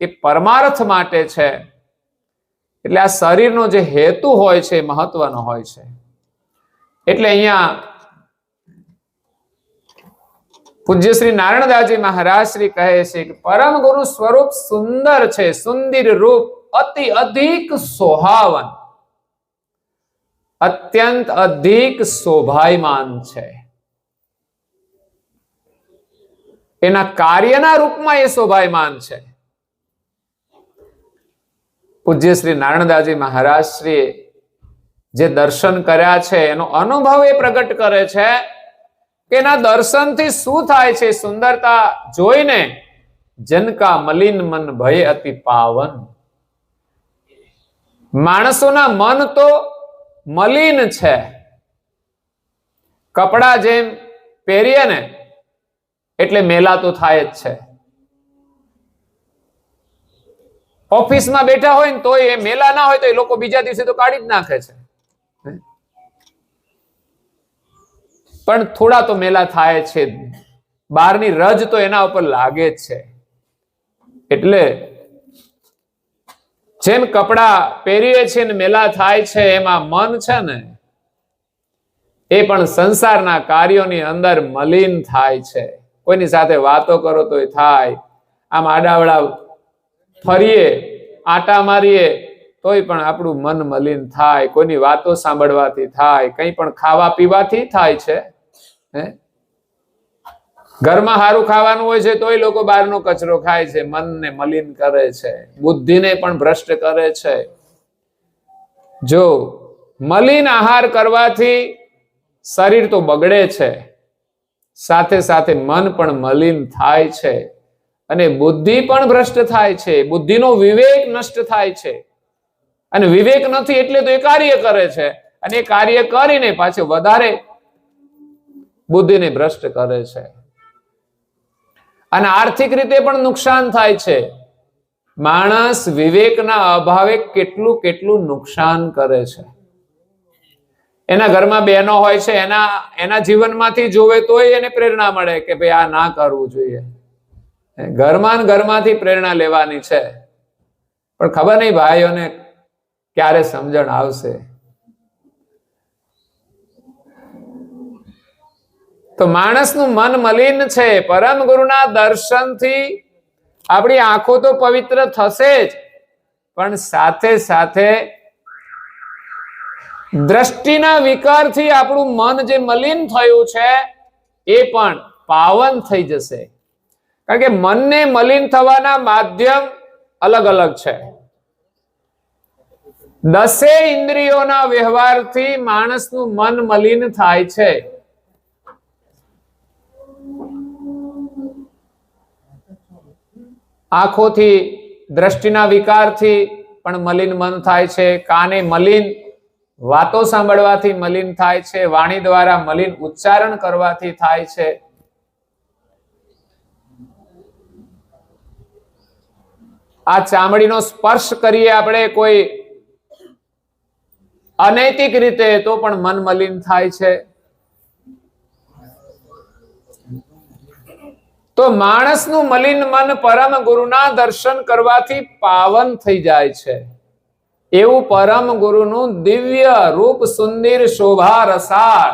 એ પરમાર્થ માટે છે. એટલે આ શરીરનો જે હેતુ હોય છે મહત્વનો હોય છે. એટલે અહીંયા પૂજ્ય શ્રી નારાયણદાસજી મહારાજ શ્રી કહે છે કે પરમ ગુરુ સ્વરૂપ સુંદર છે, સુંદર રૂપ અતિ અધિક શોભાવન, અત્યંત અધિક શોભાયમાન છે. એના કાર્યના રૂપમાં એ શોભાયમાન છે. પૂજ્ય શ્રી નારાયણદાસજી મહારાજ શ્રી જે દર્શન કર્યા છે એનો અનુભવ એ પ્રગટ કરે છે કે એના દર્શનથી શું થાય છે. સુંદરતા જોઈને જનકા મલિન મન ભય અતિ પાવન. માણસોના મન તો મલિન છે. કપડા જેમ પહેરીએ ને એટલે મેલા તો થાય જ છે. ઓફિસમાં બેઠા હોય ને તોય એ મેલા ના હોય તો એ લોકો બીજા દિવસે તો કાઢી જ નાખે છે. પણ થોડા તો મેલા થાય છે. બહારની રજ તો એના ઉપર લાગે જ છે. એટલે જેમ કપડા પહેરીએ છીએ ને મેલા થાય છે, એમાં મન છે ને એ પણ સંસારના કાર્યોની અંદર મલિન થાય છે. કોઈની સાથે વાતો કરો તોય થાય, આમ આડાવડા ફરીએ, આટા મારીએ તોય પણ આપણું મન મલિન થાય. કોઈની વાતો સાંભળવાથી થાય, કંઈ પણ ખાવા પીવાથી થાય છે. ઘરમાં સારું ખાવાનું હોય છે તોય લોકો બહારનો કચરો ખાય છે. મનને મલિન કરે છે, બુદ્ધિને પણ ભ્રષ્ટ કરે છે. જો મલિન આહાર કરવાથી શરીર તો બગડે છે, સાથે સાથે મન પણ મલિન થાય છે અને બુદ્ધિ પણ ભ્રષ્ટ થાય છે. બુદ્ધિનો વિવેક નષ્ટ થાય છે અને વિવેક નથી એટલે તો એ કાર્ય કરે છે અને એ કાર્ય કરીને પાછું વધારે બુદ્ધિને ભ્રષ્ટ કરે છે અને આર્થિક રીતે પણ નુકસાન થાય છે. માણસ વિવેકના અભાવે કેટલું નુકસાન કરે છે. એના ઘરમાં બહેનો હોય છે, એના જીવનમાંથી જોવે તોય એને પ્રેરણા મળે કે ભાઈ આ ના કરવું જોઈએ. ઘરમાંથી પ્રેરણા લેવાની છે, પણ ખબર નહીં ભાઈઓને ક્યારે સમજણ આવશે. તો માણસનું મન મલિન છે. પરમ ગુરુના દર્શનથી આપણી આંખો તો પવિત્ર થશે જ, પણ સાથે સાથે દ્રષ્ટિના વિકારથી આપણું મન જે મલિન થયું છે એ પણ પાવન થઈ જશે. કારણ કે મનને મલિન થવાના માધ્યમ અલગ અલગ છે. 10 ઇન્દ્રિયોના વ્યવહારથી માણસનું મન મલિન થાય છે. આંખોથી, દ્રષ્ટિના વિકારથી પણ મલિન મન થાય છે. કાને મલિન વાતો સાંભળવાથી મલિન થાય છે. વાણી દ્વારા મલિન ઉચ્ચારણ કરવાથી થાય છે. આ ચામડીનો સ્પર્શ કરીએ આપણે કોઈ અનૈતિક રીતે તો પણ મન મલિન થાય છે. તો માણસનું મલિન મન પરમ ગુરુના દર્શન કરવાથી પાવન થઈ જાય છે. એવું પરમ ગુરુનું દિવ્ય રૂપ સુંદર શોભા રસાળ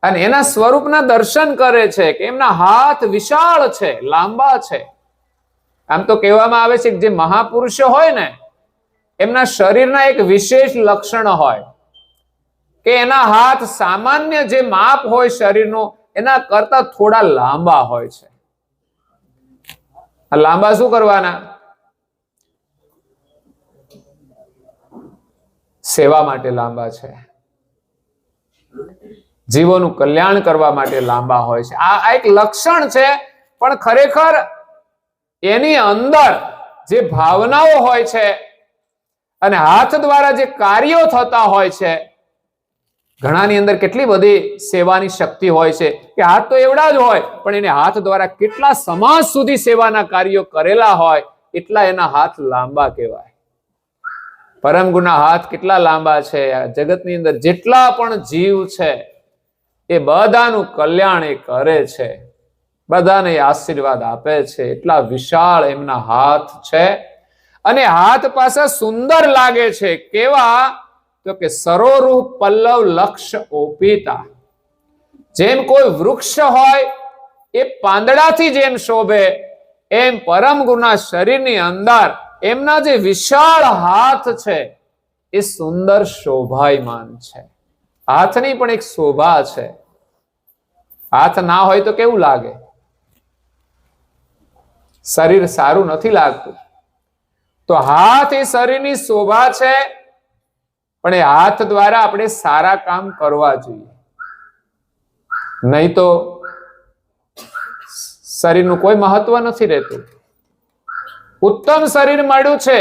અને એના સ્વરૂપના દર્શન કરે છે કે એમના હાથ વિશાળ છે, લાંબા છે. આમ તો કહેવામાં આવે છે કે જે મહાપુરુષો હોય ને એમના શરીરના એક વિશેષ લક્ષણ હોય કે એના હાથ સામાન્ય જે માપ હોય શરીરનું એના કરતા થોડા લાંબા હોય છે. આ લાંબા શું કરવાના? સેવા માટે લાંબા છે, જીવોનું કલ્યાણ કરવા માટે લાંબા હોય છે. આ એક લક્ષણ છે, પણ ખરેખર એની અંદર જે ભાવનાઓ હોય છે અને હાથ દ્વારા જે કાર્યો થતા હોય છે, ઘણાની અંદર કેટલી બધી સેવાની શક્તિ હોય છે કે હાથ તો એવડા જ હોય પણ એને હાથ દ્વારા કેટલા સમાજ સુધી સેવાના કાર્યો કરેલા હોય એટલા એના હાથ લાંબા કહેવાય. પરમ ગુરુના હાથ કેટલા લાંબા છે. આ જગતની અંદર જેટલા પણ જીવ છે એ બધાનું કલ્યાણ એ કરે છે, બધાને આશીર્વાદ આપે છે. એટલા વિશાળ એમના હાથ છે અને હાથ પાછા સુંદર લાગે છે. કેવા? તો કે સરોરૂહ પલ્લવ લક્ષ ઓપિતા. જેમ કોઈ વૃક્ષ હોય એ પાંદડાથી જેમ શોભે એમ પરમ ગુરુના શરીરની અંદર એમના જે વિશાળ હાથ છે એ સુંદર શોભાયમાન છે. હાથની પણ એક શોભા છે. હાથ ના હોય તો કેવું લાગે? શરીર સારું નથી લાગતું. તો હાથ એ શરીરની શોભા છે, પણ એ હાથ દ્વારા આપણે સારા કામ કરવા જોઈએ, નહીં તો શરીરનું કોઈ મહત્વ નથી રહેતું. ઉત્તમ શરીર મળ્યું છે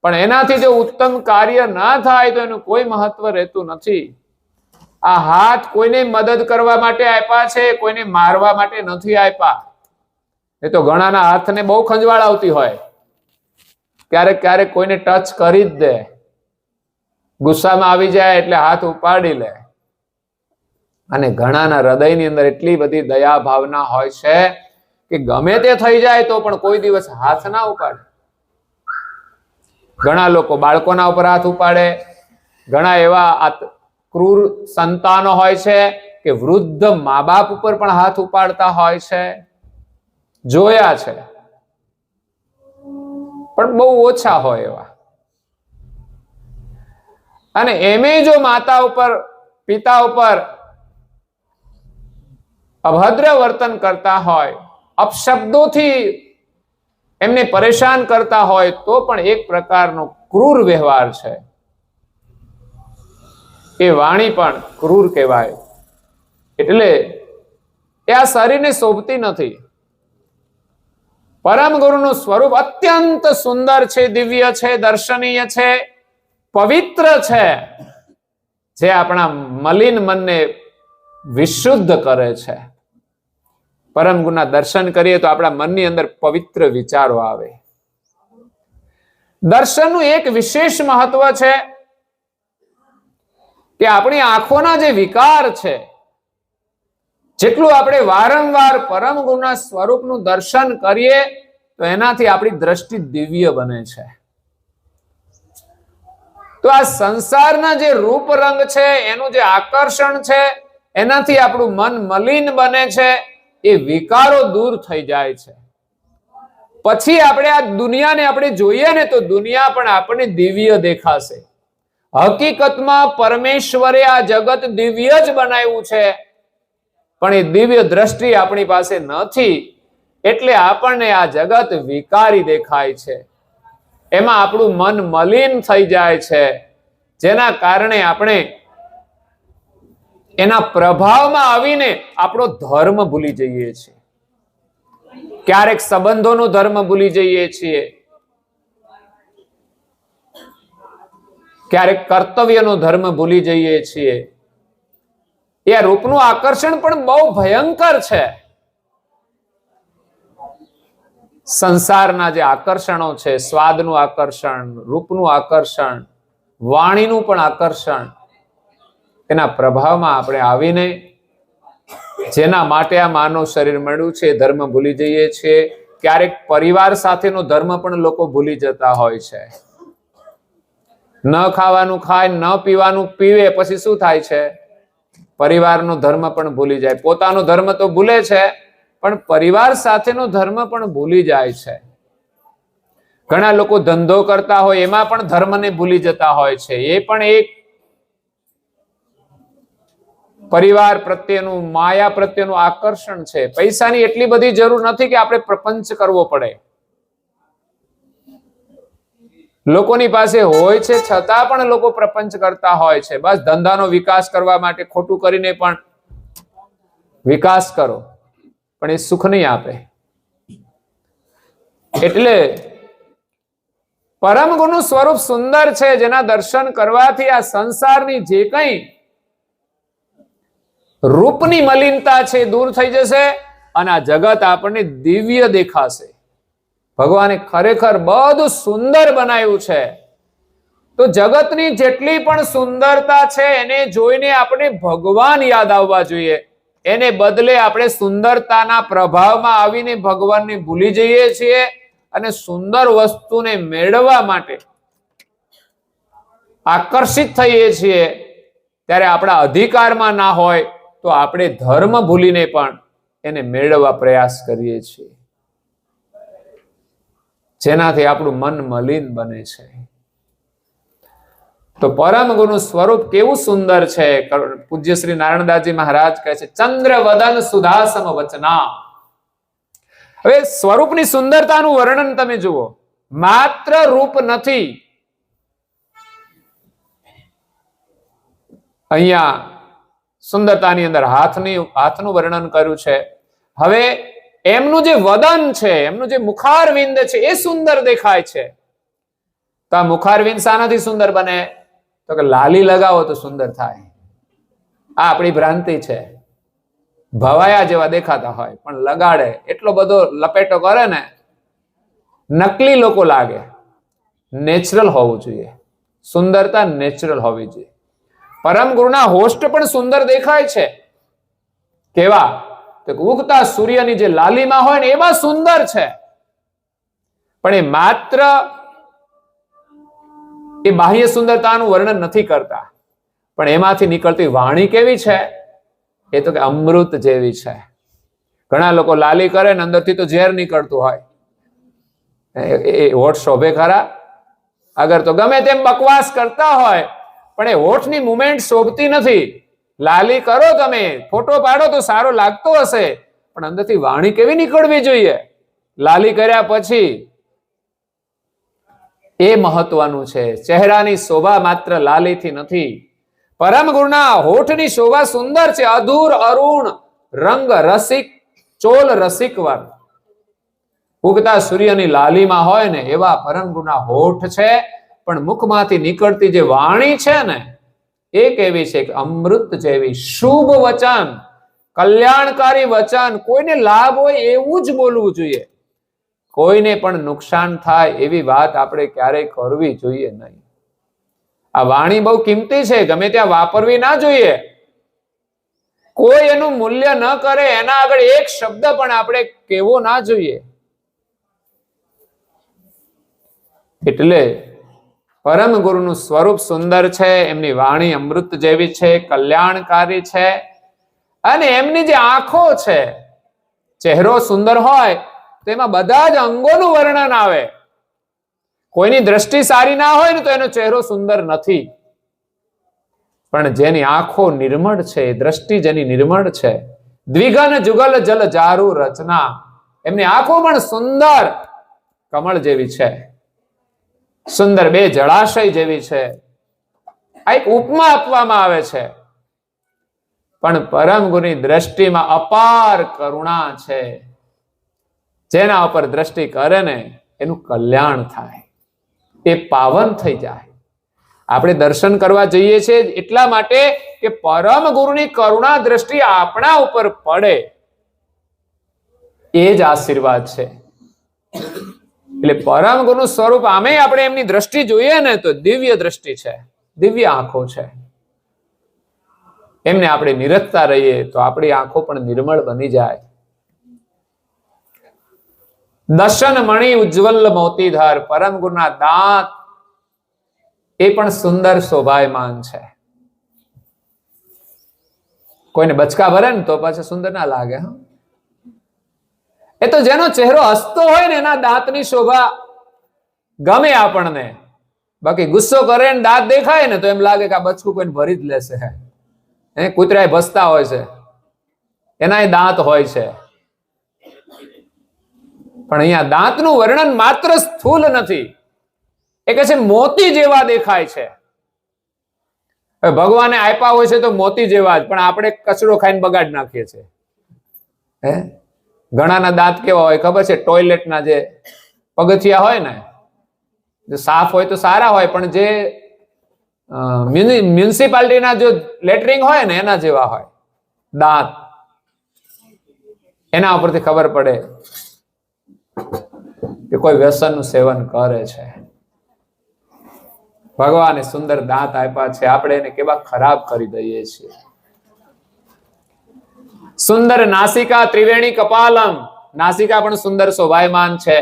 પણ એનાથી જો ઉત્તમ કાર્ય ના થાય તો એનું કોઈ મહત્વ રહેતું નથી. આ હાથ કોઈને મદદ કરવા માટે આપ્યા છે, કોઈને મારવા માટે નથી આપ્યા. એ તો ઘણાના હાથને બહુ ખંજવાળ આવતી હોય, ક્યારેક ક્યારેક કોઈને ટચ કરી જ દે, ગુસ્સામાં આવી જાય એટલે હાથ ઉપાડી લે. અને ઘણાના હૃદયની અંદર એટલી બધી દયા ભાવના હોય છે કે ગમે તે થઈ જાય તો પણ કોઈ દિવસ હાથ ના ઉપાડે. ઘણા લોકો બાળકોના ઉપર હાથ ઉપાડે. ઘણા એવા ક્રૂર સંતાનો હોય છે કે વૃદ્ધ મા બાપ ઉપર પણ હાથ ઉપાડતા હોય છે, જોયા છે. પણ બહુ ઓછા હોય એવા. અને એમે જો માતા ઉપર પિતા ઉપર અભદ્ર વર્તન કરતા હોય, અપશબ્દોથી એમને પરેશાન કરતા હોય તો પણ એક પ્રકારનો ક્રૂર વ્યવહાર છે. એ વાણી પણ ક્રૂર કહેવાય. એટલે એ આ શરીરને શોભતી નથી. પરમ ગુરુનું સ્વરૂપ અત્યંત સુંદર છે, દિવ્ય છે, દર્શનીય છે, પવિત્ર છે, જે આપણા મલિન મનને વિશુદ્ધ કરે છે. પરમ ગુરુના દર્શન કરીએ તો આપણા મનની અંદર પવિત્ર વિચારો આવે. દર્શનનું એક વિશેષ મહત્વ છે કે આપણી આંખોના જે વિકાર છે, જેટલું આપણે વારંવાર પરમ ગુરુના સ્વરૂપનું દર્શન કરીએ તો એનાથી આપણી દ્રષ્ટિ દિવ્ય બને છે. તો આ સંસારના જે રૂપ રંગ છે, એનું જે આકર્ષણ છે, એનાથી આપણું મન મલિન બને છે. એ વિકારો દૂર થઈ જાય છે. પછી આપણે આ દુનિયાને આપણે જોઈએ ને તો દુનિયા પણ આપણને દિવ્ય દેખાશે. હકીકતમાં પરમેશ્વરે આ જગત દિવ્ય જ બનાવ્યું છે, પણ એ દિવ્ય દ્રષ્ટિ આપણી પાસે નથી, એટલે આપણને આ જગત વિકારી દેખાય છે. એમાં આપણું મન મલિન થઈ જાય છે, જેના કારણે આપણે એના પ્રભાવમાં આવીને આપણો ધર્મ ભૂલી જઈએ છીએ. ક્યારેક સંબંધોનો ધર્મ ભૂલી જઈએ છીએ, ક્યારેક કર્તવ્યનો ધર્મ ભૂલી જઈએ છીએ. એ રૂપનું આકર્ષણ પણ બહુ ભયંકર છે. સંસારના જે આકર્ષણો છે, સ્વાદનું આકર્ષણ, રૂપનું આકર્ષણ, વાણીનું પણ આકર્ષણ, એના પ્રભાવમાં આપણે આવીને જેના માટે આ માનવ શરીર મળ્યું છે એ ધર્મ ભૂલી જઈએ છીએ. ક્યારેક પરિવાર સાથેનો ધર્મ પણ લોકો ભૂલી જતા હોય છે. ન ખાવાનું ખાય, ન પીવાનું પીવે, પછી શું થાય છે? પરિવારનો ધર્મ પણ ભૂલી જાય. પોતાનો ધર્મ તો ભૂલે છે, પણ પરિવાર સાથેનો ધર્મ પણ ભૂલી જાય છે. ઘણા લોકો ધંધો કરતા હોય એમાં પણ ધર્મને ભૂલી જતા હોય છે. એ પણ એક પરિવાર પ્રત્યેનું, માયા પ્રત્યેનું આકર્ષણ છે. પૈસાની એટલી બધી જરૂર નથી કે આપણે પ્રપંચ કરવો પડે. લોકોની પાસે હોય છે છતાં પણ લોકો પ્રપંચ કરતા હોય છે. બસ ધંધાનો વિકાસ કરવા માટે ખોટું કરીને પણ વિકાસ કરો, પણ એ સુખ નહીં આપે. એટલે પરમ ગુરુનું સ્વરૂપ સુંદર છે, જેના દર્શન કરવાથી આ સંસારની જે કંઈ રૂપની મલિનતા છે દૂર થઈ જશે અને આ જગત આપણને દિવ્ય દેખાશે. ભગવાને ખરેખર બધું સુંદર બનાવ્યું છે. તો જગતની જેટલી પણ સુંદરતા છે એને જોઈને આપણે ભગવાન યાદ આવવા જોઈએ. એને બદલે આપણે સુંદરતાના પ્રભાવમાં આવીને ભગવાનને ભૂલી જઈએ છીએ અને સુંદર વસ્તુને મેળવવા માટે આકર્ષિત થઈએ છીએ. ત્યારે આપણા અધિકારમાં ના હોય તો આપણે ધર્મ ભૂલીને પણ એને મેળવવા પ્રયાસ કરીએ છીએ, જેનાથી આપણું મન મલિન બને છે. તો પરમ ગુરુનું સ્વરૂપ કેવું સુંદર છે. પૂજ્ય શ્રી નારાયણદાસજી મહારાજ કહે છે, ચંદ્ર વદન સુધાસમ વચના. હવે સ્વરૂપની સુંદરતાનું વર્ણન તમે જુઓ. માત્ર રૂપ નથી. અહીંયા સુંદરતાની અંદર હાથનું વર્ણન કર્યું છે. હવે એમનું જે વદન છે, એમનું જે મુખારવિંદ છે એ સુંદર દેખાય છે. તો આ મુખારવિંદ શાનાથી સુંદર બને? તો કે લાલી લગાવો તો સુંદર થાય. આ આપણી ભ્રાંતિ છે. ભવાયા જેવા દેખાતા હોય પણ લગાડે એટલો બધો લપેટો કરે ને, નકલી લોકો લાગે. નેચરલ હોવું જોઈએ. સુંદરતા નેચરલ હોવી જોઈએ. પરમ ગુરુના હોસ્ટ પણ સુંદર દેખાય છે. કેવા? તો ઉગતા સૂર્યની જે લાલીમાં હોય ને એમાં સુંદર છે. પણ એ માત્ર એ બાહ્ય સુંદરતાનું વર્ણન નથી કરતા, પણ એમાંથી નીકળતી વાણી કેવી છે? એ તો કે અમૃત જેવી છે. ઘણા લોકો લાલી કરે ને અંદરથી તો ઝેર નીકળતું હોય. એ હોઠ શોભે ખરા? અગર તો ગમે તેમ બકવાસ કરતા હોય પણ એ હોઠની મુવમેન્ટ શોભતી નથી. લાલી કરો તમે, ફોટો પાડો તો સારો લાગતો હશે, પણ અંદરથી વાણી કેવી નીકળવી જોઈએ લાલી કર્યા પછી, એ મહત્વનું છે. ચહેરાની શોભા માત્ર લાલીથી નથી. પરમ ગુરુના હોઠની શોભા સુંદર છે. અધૂર અરુણ રંગ રસિક ચોલ રસિક વર. ઉગતા સૂર્યની લાલીમાં હોય ને એવા પરમ ગુરુના હોઠ છે. પણ મુખમાંથી નીકળતી જે વાણી છે ને એ કેવી છે? અમૃત જેવી. શુભ વચન, કલ્યાણકારી વચન. કોઈને લાભ હોય એવું જ બોલવું જોઈએ. કોઈને પણ નુકસાન થાય એવી વાત આપણે ક્યારેય કરવી જોઈએ નહીં. આ વાણી બહુ કિંમતી છે, ગમે ત્યાં વાપરવી ના જોઈએ. કોઈ એનું મૂલ્ય ન કરે એના આગળ એક શબ્દ પણ આપણે કહેવો ના જોઈએ. એટલે પરમ ગુરુનું સ્વરૂપ સુંદર છે. એમની વાણી અમૃત જેવી છે, કલ્યાણકારી છે. અને એમની જે આંખો છે, ચહેરો સુંદર હોય તો એમાં બધા જ અંગોનું વર્ણન આવે. કોઈની દ્રષ્ટિ સારી ના હોય ને તો એનો ચહેરો સુંદર નથી. પણ જેની આંખો નિર્મળ છે, દ્રષ્ટિ જેની નિર્મળ છે, દ્વિગન જુગલ જલ જારુ રચના. એમની આંખો પણ સુંદર કમળ જેવી છે, સુંદર બે જળાશય જેવી છે. આ એક ઉપમા આપવામાં આવે છે. પણ પરમ ગુરુની દ્રષ્ટિમાં અપાર કરુણા છે. જેના ઉપર દ્રષ્ટિ કરે ને એનું કલ્યાણ થાય, એ પાવન થઈ જાય. આપણે દર્શન કરવા જઈએ છીએ એટલા માટે કે પરમ ગુરુની કરુણા દ્રષ્ટિ આપણા ઉપર પડે. એ જ આશીર્વાદ છે. એટલે પરમ ગુરુનું સ્વરૂપ આમે આપણે એમની દ્રષ્ટિ જોઈએ ને તો દિવ્ય દ્રષ્ટિ છે, દિવ્ય આંખો છે. એમને આપણે નિરખતા રહીએ તો આપણી આંખો પણ નિર્મળ બની જાય. દશન મણિ ઉજ્જવલ મોતીધાર. પરમ ગુરુના દાંત એ પણ સુંદર શોભાયમાન છે. કોઈને બચકા ભરે ને તો પાછું સુંદર ના લાગે. એ તો જેનો ચહેરો હસતો હોય ને એના દાંતની શોભા ગમે આપણને. બાકી ગુસ્સો કરે ને દાંત દેખાય ને તો એમ લાગે કે આ બચકું કોઈને ભરી જ લેશે. કૂતરાય ભસતા હોય છે, એના દાંત હોય છે. પણ અહીંયા દાંતનું વર્ણન માત્ર સ્થૂલ નથી, એ કહે છે મોતી જેવા દેખાય છે. ભગવાને આપ્યા હોય છે તો મોતી જેવા જ, પણ આપણે કચરો ખાઈને બગાડ નાખીએ છીએ. ઘણાના દાંત કેવા હોય ખબર છે? ટોયલેટના જે પગથિયા હોય ને, જે સાફ હોય તો સારા હોય, પણ જે મ્યુનિસિપાલિટીના જો લેટરિંગ હોય ને એના જેવા હોય દાંત. એના ઉપરથી ખબર પડે કે કોઈ વ્યસનનું સેવન કરે છે. ભગવાને સુંદર દાંત આપ્યા છે, આપણે એને કેવા ખરાબ કરી દઈએ છીએ. સુંદર નાસિકા ત્રિવેણી કપાલમ, નાસિકા પણ સુંદર શોભાયમાન છે.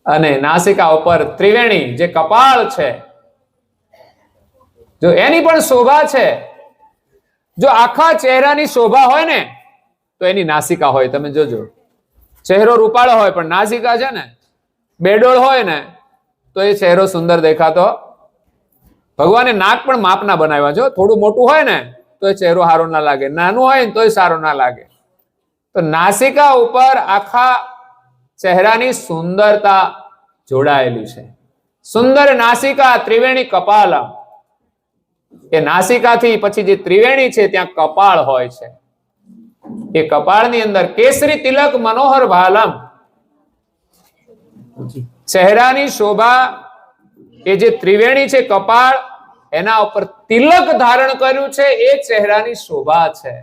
અને નાસિકા ઉપર ત્રિવેણી જે કપાળ છે, જો એની પણ શોભા છે. જો આખા ચહેરાની શોભા હોય ને તો એની નાસિકા હોય. તમે જોજો, ચહેરો રૂપાળો હોય પણ નાસિકા છે ને બેડોળ હોય ને તો એ ચહેરો સુંદર દેખાતો. ભગવાને નાક પણ માપના બનાવ્યા છે. થોડું મોટું હોય ને તો એ ચહેરો સારો ના લાગે, નાનું હોય ને તો એ સારો ના લાગે. તો નાસિકા ઉપર આખા ચહેરાની સુંદરતા જોડાયેલી છે. સુંદર નાસિકા ત્રિવેણી કપાલમ, એ નાસિકાથી પછી જે ત્રિવેણી છે ત્યાં કપાળ હોય છે. એ કપાળની અંદર કેસરી તિલક મનોહર ભાલમ, ચહેરાની શોભા એ જે ત્રિવેણી છે કપાળ, એના ઉપર તિલક ધારણ કર્યું છે, એ ચહેરાની શોભા છે.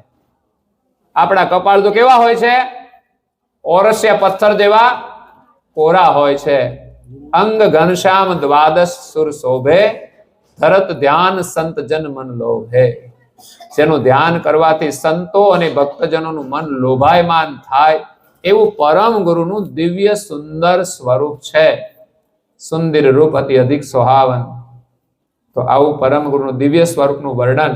આપણા કપાળ તો કેવા હોય છે? ઓરસિયા પથ્થર જેવા કોરા હોય છે. અંગ ઘનશ્યામ દ્વાદશ સુર શોભે, ધરત ધ્યાન સંત જન મન લોભે. જેનું ધ્યાન કરવાથી સંતો અને ભક્તજનોનું મન લોભાયમાન થાય એવું પરમ ગુરુનું દિવ્ય સુંદર સ્વરૂપ છે. સુંદર રૂપ અતિ અધિક સોહાવન. તો આવું પરમ ગુરુનું દિવ્ય સ્વરૂપનું વર્ણન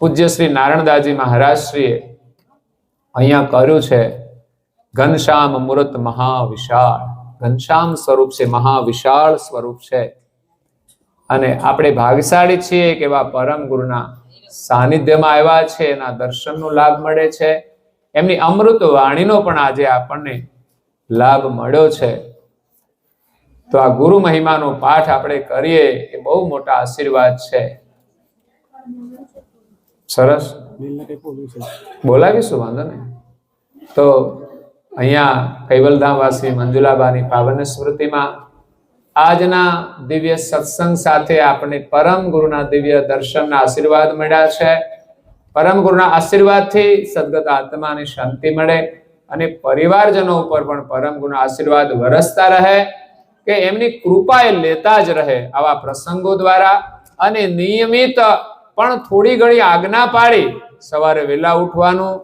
પૂજ્ય શ્રી નારાયણદાસજી મહારાજ શ્રીએ અહીંયા કર્યું છે. ઘનશ્યામ મૂર્ત મહાવિશાળ, ઘનશ્યામ સ્વરૂપ છે, મહાવિશાળ સ્વરૂપ છે. અને આપણે ભાગ્યશાળી છીએ કે એવા પરમ ગુરુના સાનિધ્યમાં આવ્યા છે, એના દર્શનનો લાભ મળે છે. એમની અમૃત વાણીનો પણ આજે આપણને લાભ મળ્યો છે. તો આ ગુરુ મહિમાનો પાઠ આપણે કરીએ એ બહુ મોટા આશીર્વાદ છે. સરસ બોલાવીશું, વાંધો નહીં. તો અહીંયા કૈવલધામ વાસી મંજુલાબાની પાવન સ્મૃતિમાં આજના દિવ્ય સત્સંગ સાથે આપણે પરમ ગુરુના દિવ્ય દર્શનના આશીર્વાદ મળ્યા છે. પરમ ગુરુના આશીર્વાદથી સદગત આત્માને શાંતિ મળે અને પરિવારજનો ઉપર પણ પરમ ગુરુના આશીર્વાદ વરસતા રહે, કે એમની કૃપા એ લેતા જ રહે આવા પ્રસંગો દ્વારા. અને નિયમિત પણ થોડી ઘણી આજ્ઞા પાડી સવારે વહેલા ઉઠવાનું,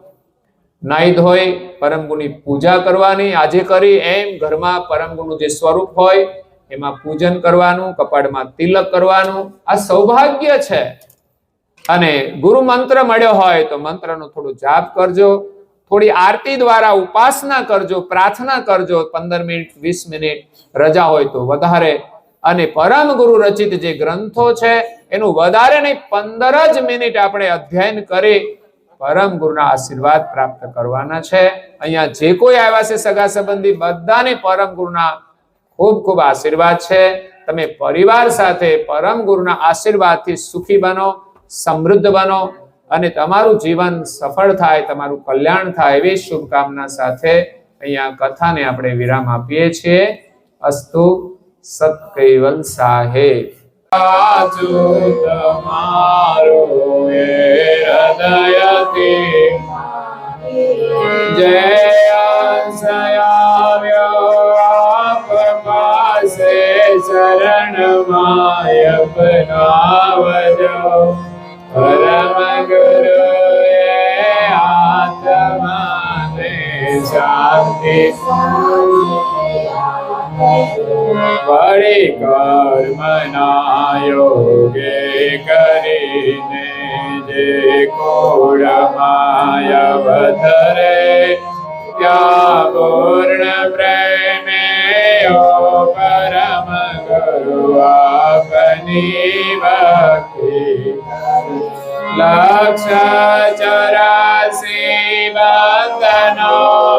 નાઈ ધોઈ પરમ ગુરુની પૂજા કરવાની. આજે કરી એમ ઘરમાં પરમ ગુરુનું જે સ્વરૂપ હોય એમાં પૂજન કરવાનું, કપાળમાં તિલક કરવાનું. આ સૌભાગ્ય છે. અને ગુરુ મંત્ર મળ્યો હોય તો મંત્રનો થોડું જાપ કરજો, થોડી આરતી દ્વારા ઉપાસના કરજો, પ્રાર્થના કરજો. 15 મિનિટ 20 મિનિટ, રજા હોય તો વધારે. અને પરમ ગુરુ રચિત જે ગ્રંથો છે એનું વધારે નહીં 15 જ મિનિટ આપણે અધ્યયન કરી પરમ ગુરુના આશીર્વાદ પ્રાપ્ત કરવાના છે. અહીંયા જે કોઈ આવ્યા છે સગા સંબંધી બધાને પરમ ગુરુના ખૂબ ખૂબ આશીર્વાદ છે. તમે પરિવાર સાથે પરમ ગુરુના આશીર્વાદથી સુખી બનો, સમૃદ્ધ બનો અને તમારું જીવન સફળ થાય, તમારું કલ્યાણ થાય એવી શુભકામના સાથે અહીંયા કથાને આપણે વિરામ આપીએ છીએ. અસ્તુ. સત કૈવલ સાહેબ. તમારું હૃદયથી જય સયાવ્યો આપ પાસે શરણમાં અપનાવજો. પરમ ગુરુએ આત્માને શાંતિ વળી કર્મના યોગે કરીને જે કુળ માયા વધરે ત્યાં પૂર્ણ પ્રેમે પરમ ગુરુ આપની ભક્તિ લક્ષ 84 બંધનો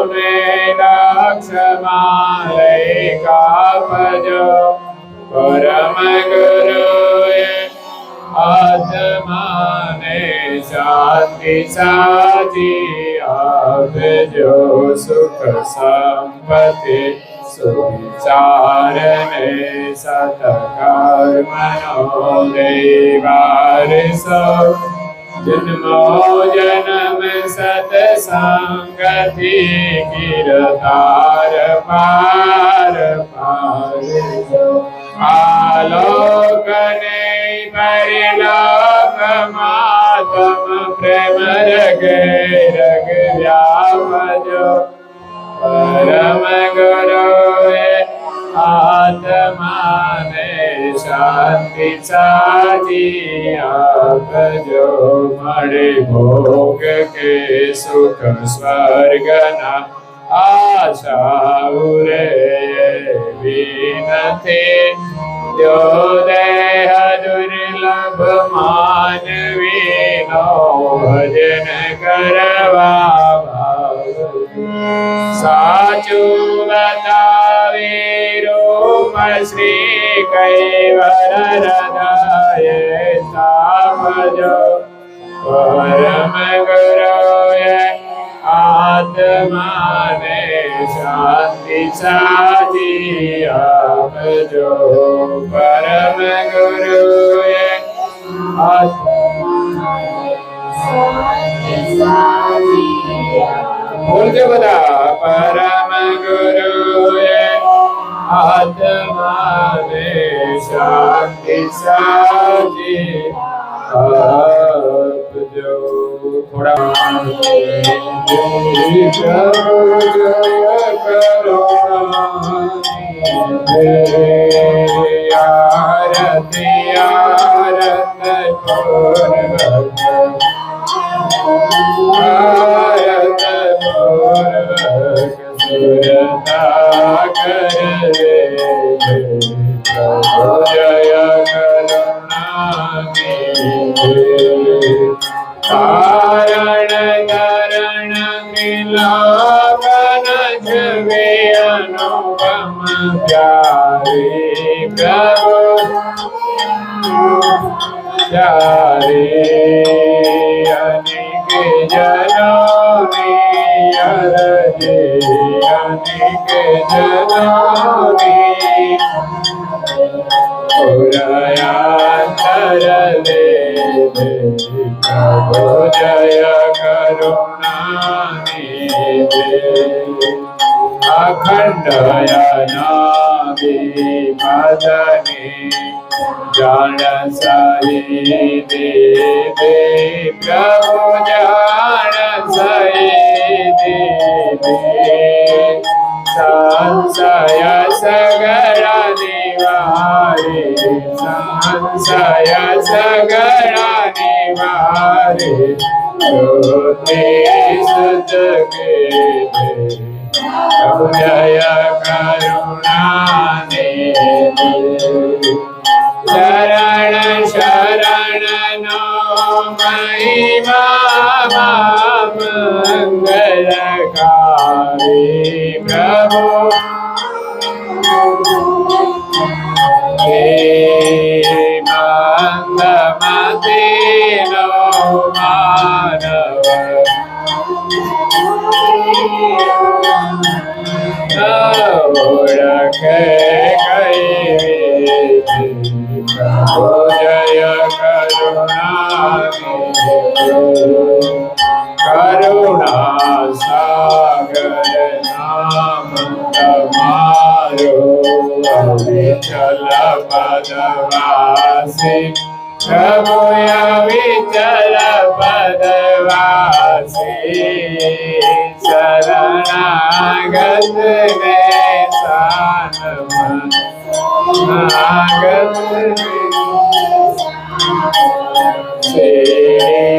ને લક્ષમાં લઈ કાપજો પરમ ગુરુએ આત્માને શાંતિ સાજી આપજો સુખ સંપત્તિ સુવિચારને સતકર્મનો દેવારસો જન્મો જન્મ સત્સંગથી ગિરધાર પાર પારજો આલોકને પરિલોકમાં તમ પ્રેમ રગે રગ વ્યાપજો પરમ ગુરુએ આત્માને શાંતિ સાજી આપજો મળે ભોગ કે સુખ સ્વર્ગના આશા ઉરે વિનતી જો દેહ દુર્લભ માનવીનો ભજન કરવા સાચું બતાવી રૂપ શ્રી કૈવલ હૃદયે સ્થાપજો પરમ ગુરુએ આત્માને શાંતિ સાજી આપજો પરમ ગુરુએ બોલજો બધા પરમ ગુરુએ આત્માને શાંતિ સાજી આપજો થોડા આરતી આરત પૂર્વક ભારત પૂર્વક સુરતા કરે પ્રભુ જય કરુણાનિધિ કારણ કરણ મિલાપન જવે અનુપમ પ્યારી પ્રભુ પ્યારી અનિક જનોની અરજે અનિક જનોની પુરયાંતર દે પ્રભુ જય કરુણાનિધિ અખંડ અનાદિ મદની જાણ સહી દેવે પ્રભુ જાણ સહી દેવે સંશય સગળા નિવારે સંશય સગળા નિવારે જ્યોતિ સતકે પ્રભુ જય કરુણાનિધિ શરણ શરણ નો મહિમા મંગલકારી પ્રભુ મંદમતી નો માનવ ઓળખે કઈ પ્રભુ જય કરુણાનિધિ કરુણા સાગર નામ તમારો અવિચલ પદવાસી પ્રભુ અવિચલ પદવાસી શરણાગત ને સાનમાં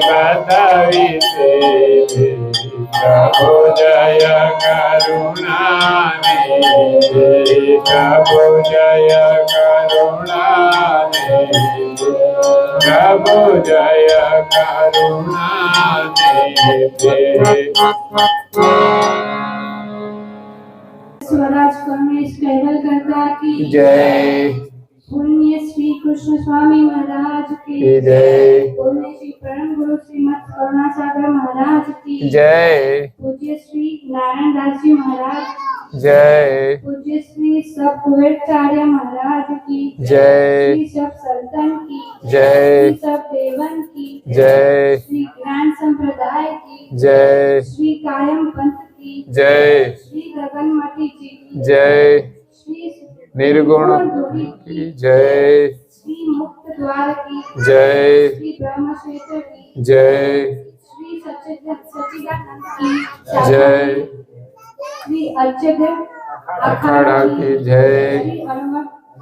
બતાવી પ્રભુ જય કરુણા પ્રભુ જય કરુણા પ્રભુ જય કરુણા स्वराज कमलेश कैवल करता की जय पुण्य श्री कृष्ण स्वामी महाराज की जय पुण्य श्री परम गुरु श्रीमद करुणासागर महाराज की जय पूज्य श्री नारायण दास जी महाराज जय पूज्य श्री सब कुबेराचार्य महाराज की जय श्री सब संतन की जय श्री सब देवन की जय श्री ज्ञान संप्रदाय की जय श्री कायम पंथ की जय श्री गगनमती जी की जय श्री निर्गुण धुरी की जय श्री मुक्त द्वार की जय श्री ब्रह्मक्षेत्र की जय श्री सच्चिदानंद की जय श्री अर्चगर अखाड़ा की जय श्री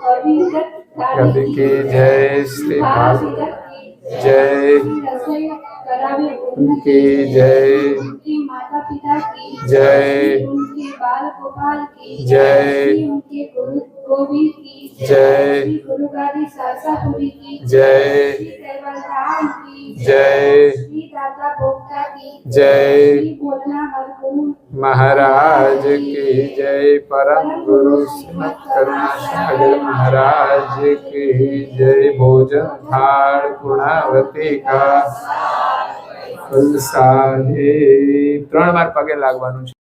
अविगत कवि की जय श्री भागीरथ की जय श्री रसोई करावे उनकी जय उनकी माता पिता की जय उनके बाल गोपाल की जय श्री उनके गुरु गोविंद की जय श्री गुरु गादी सासापुरी की जय श्री केवल राम की जय श्री दादा भोक्ता की जय श्री बोलना हर गुरु महाराज की जय परम गुरु श्रीमद करुणासागर महाराज की जय भोजन थाल गुणावती का फल साहे 3 વાર પગે લાગવાનું છે।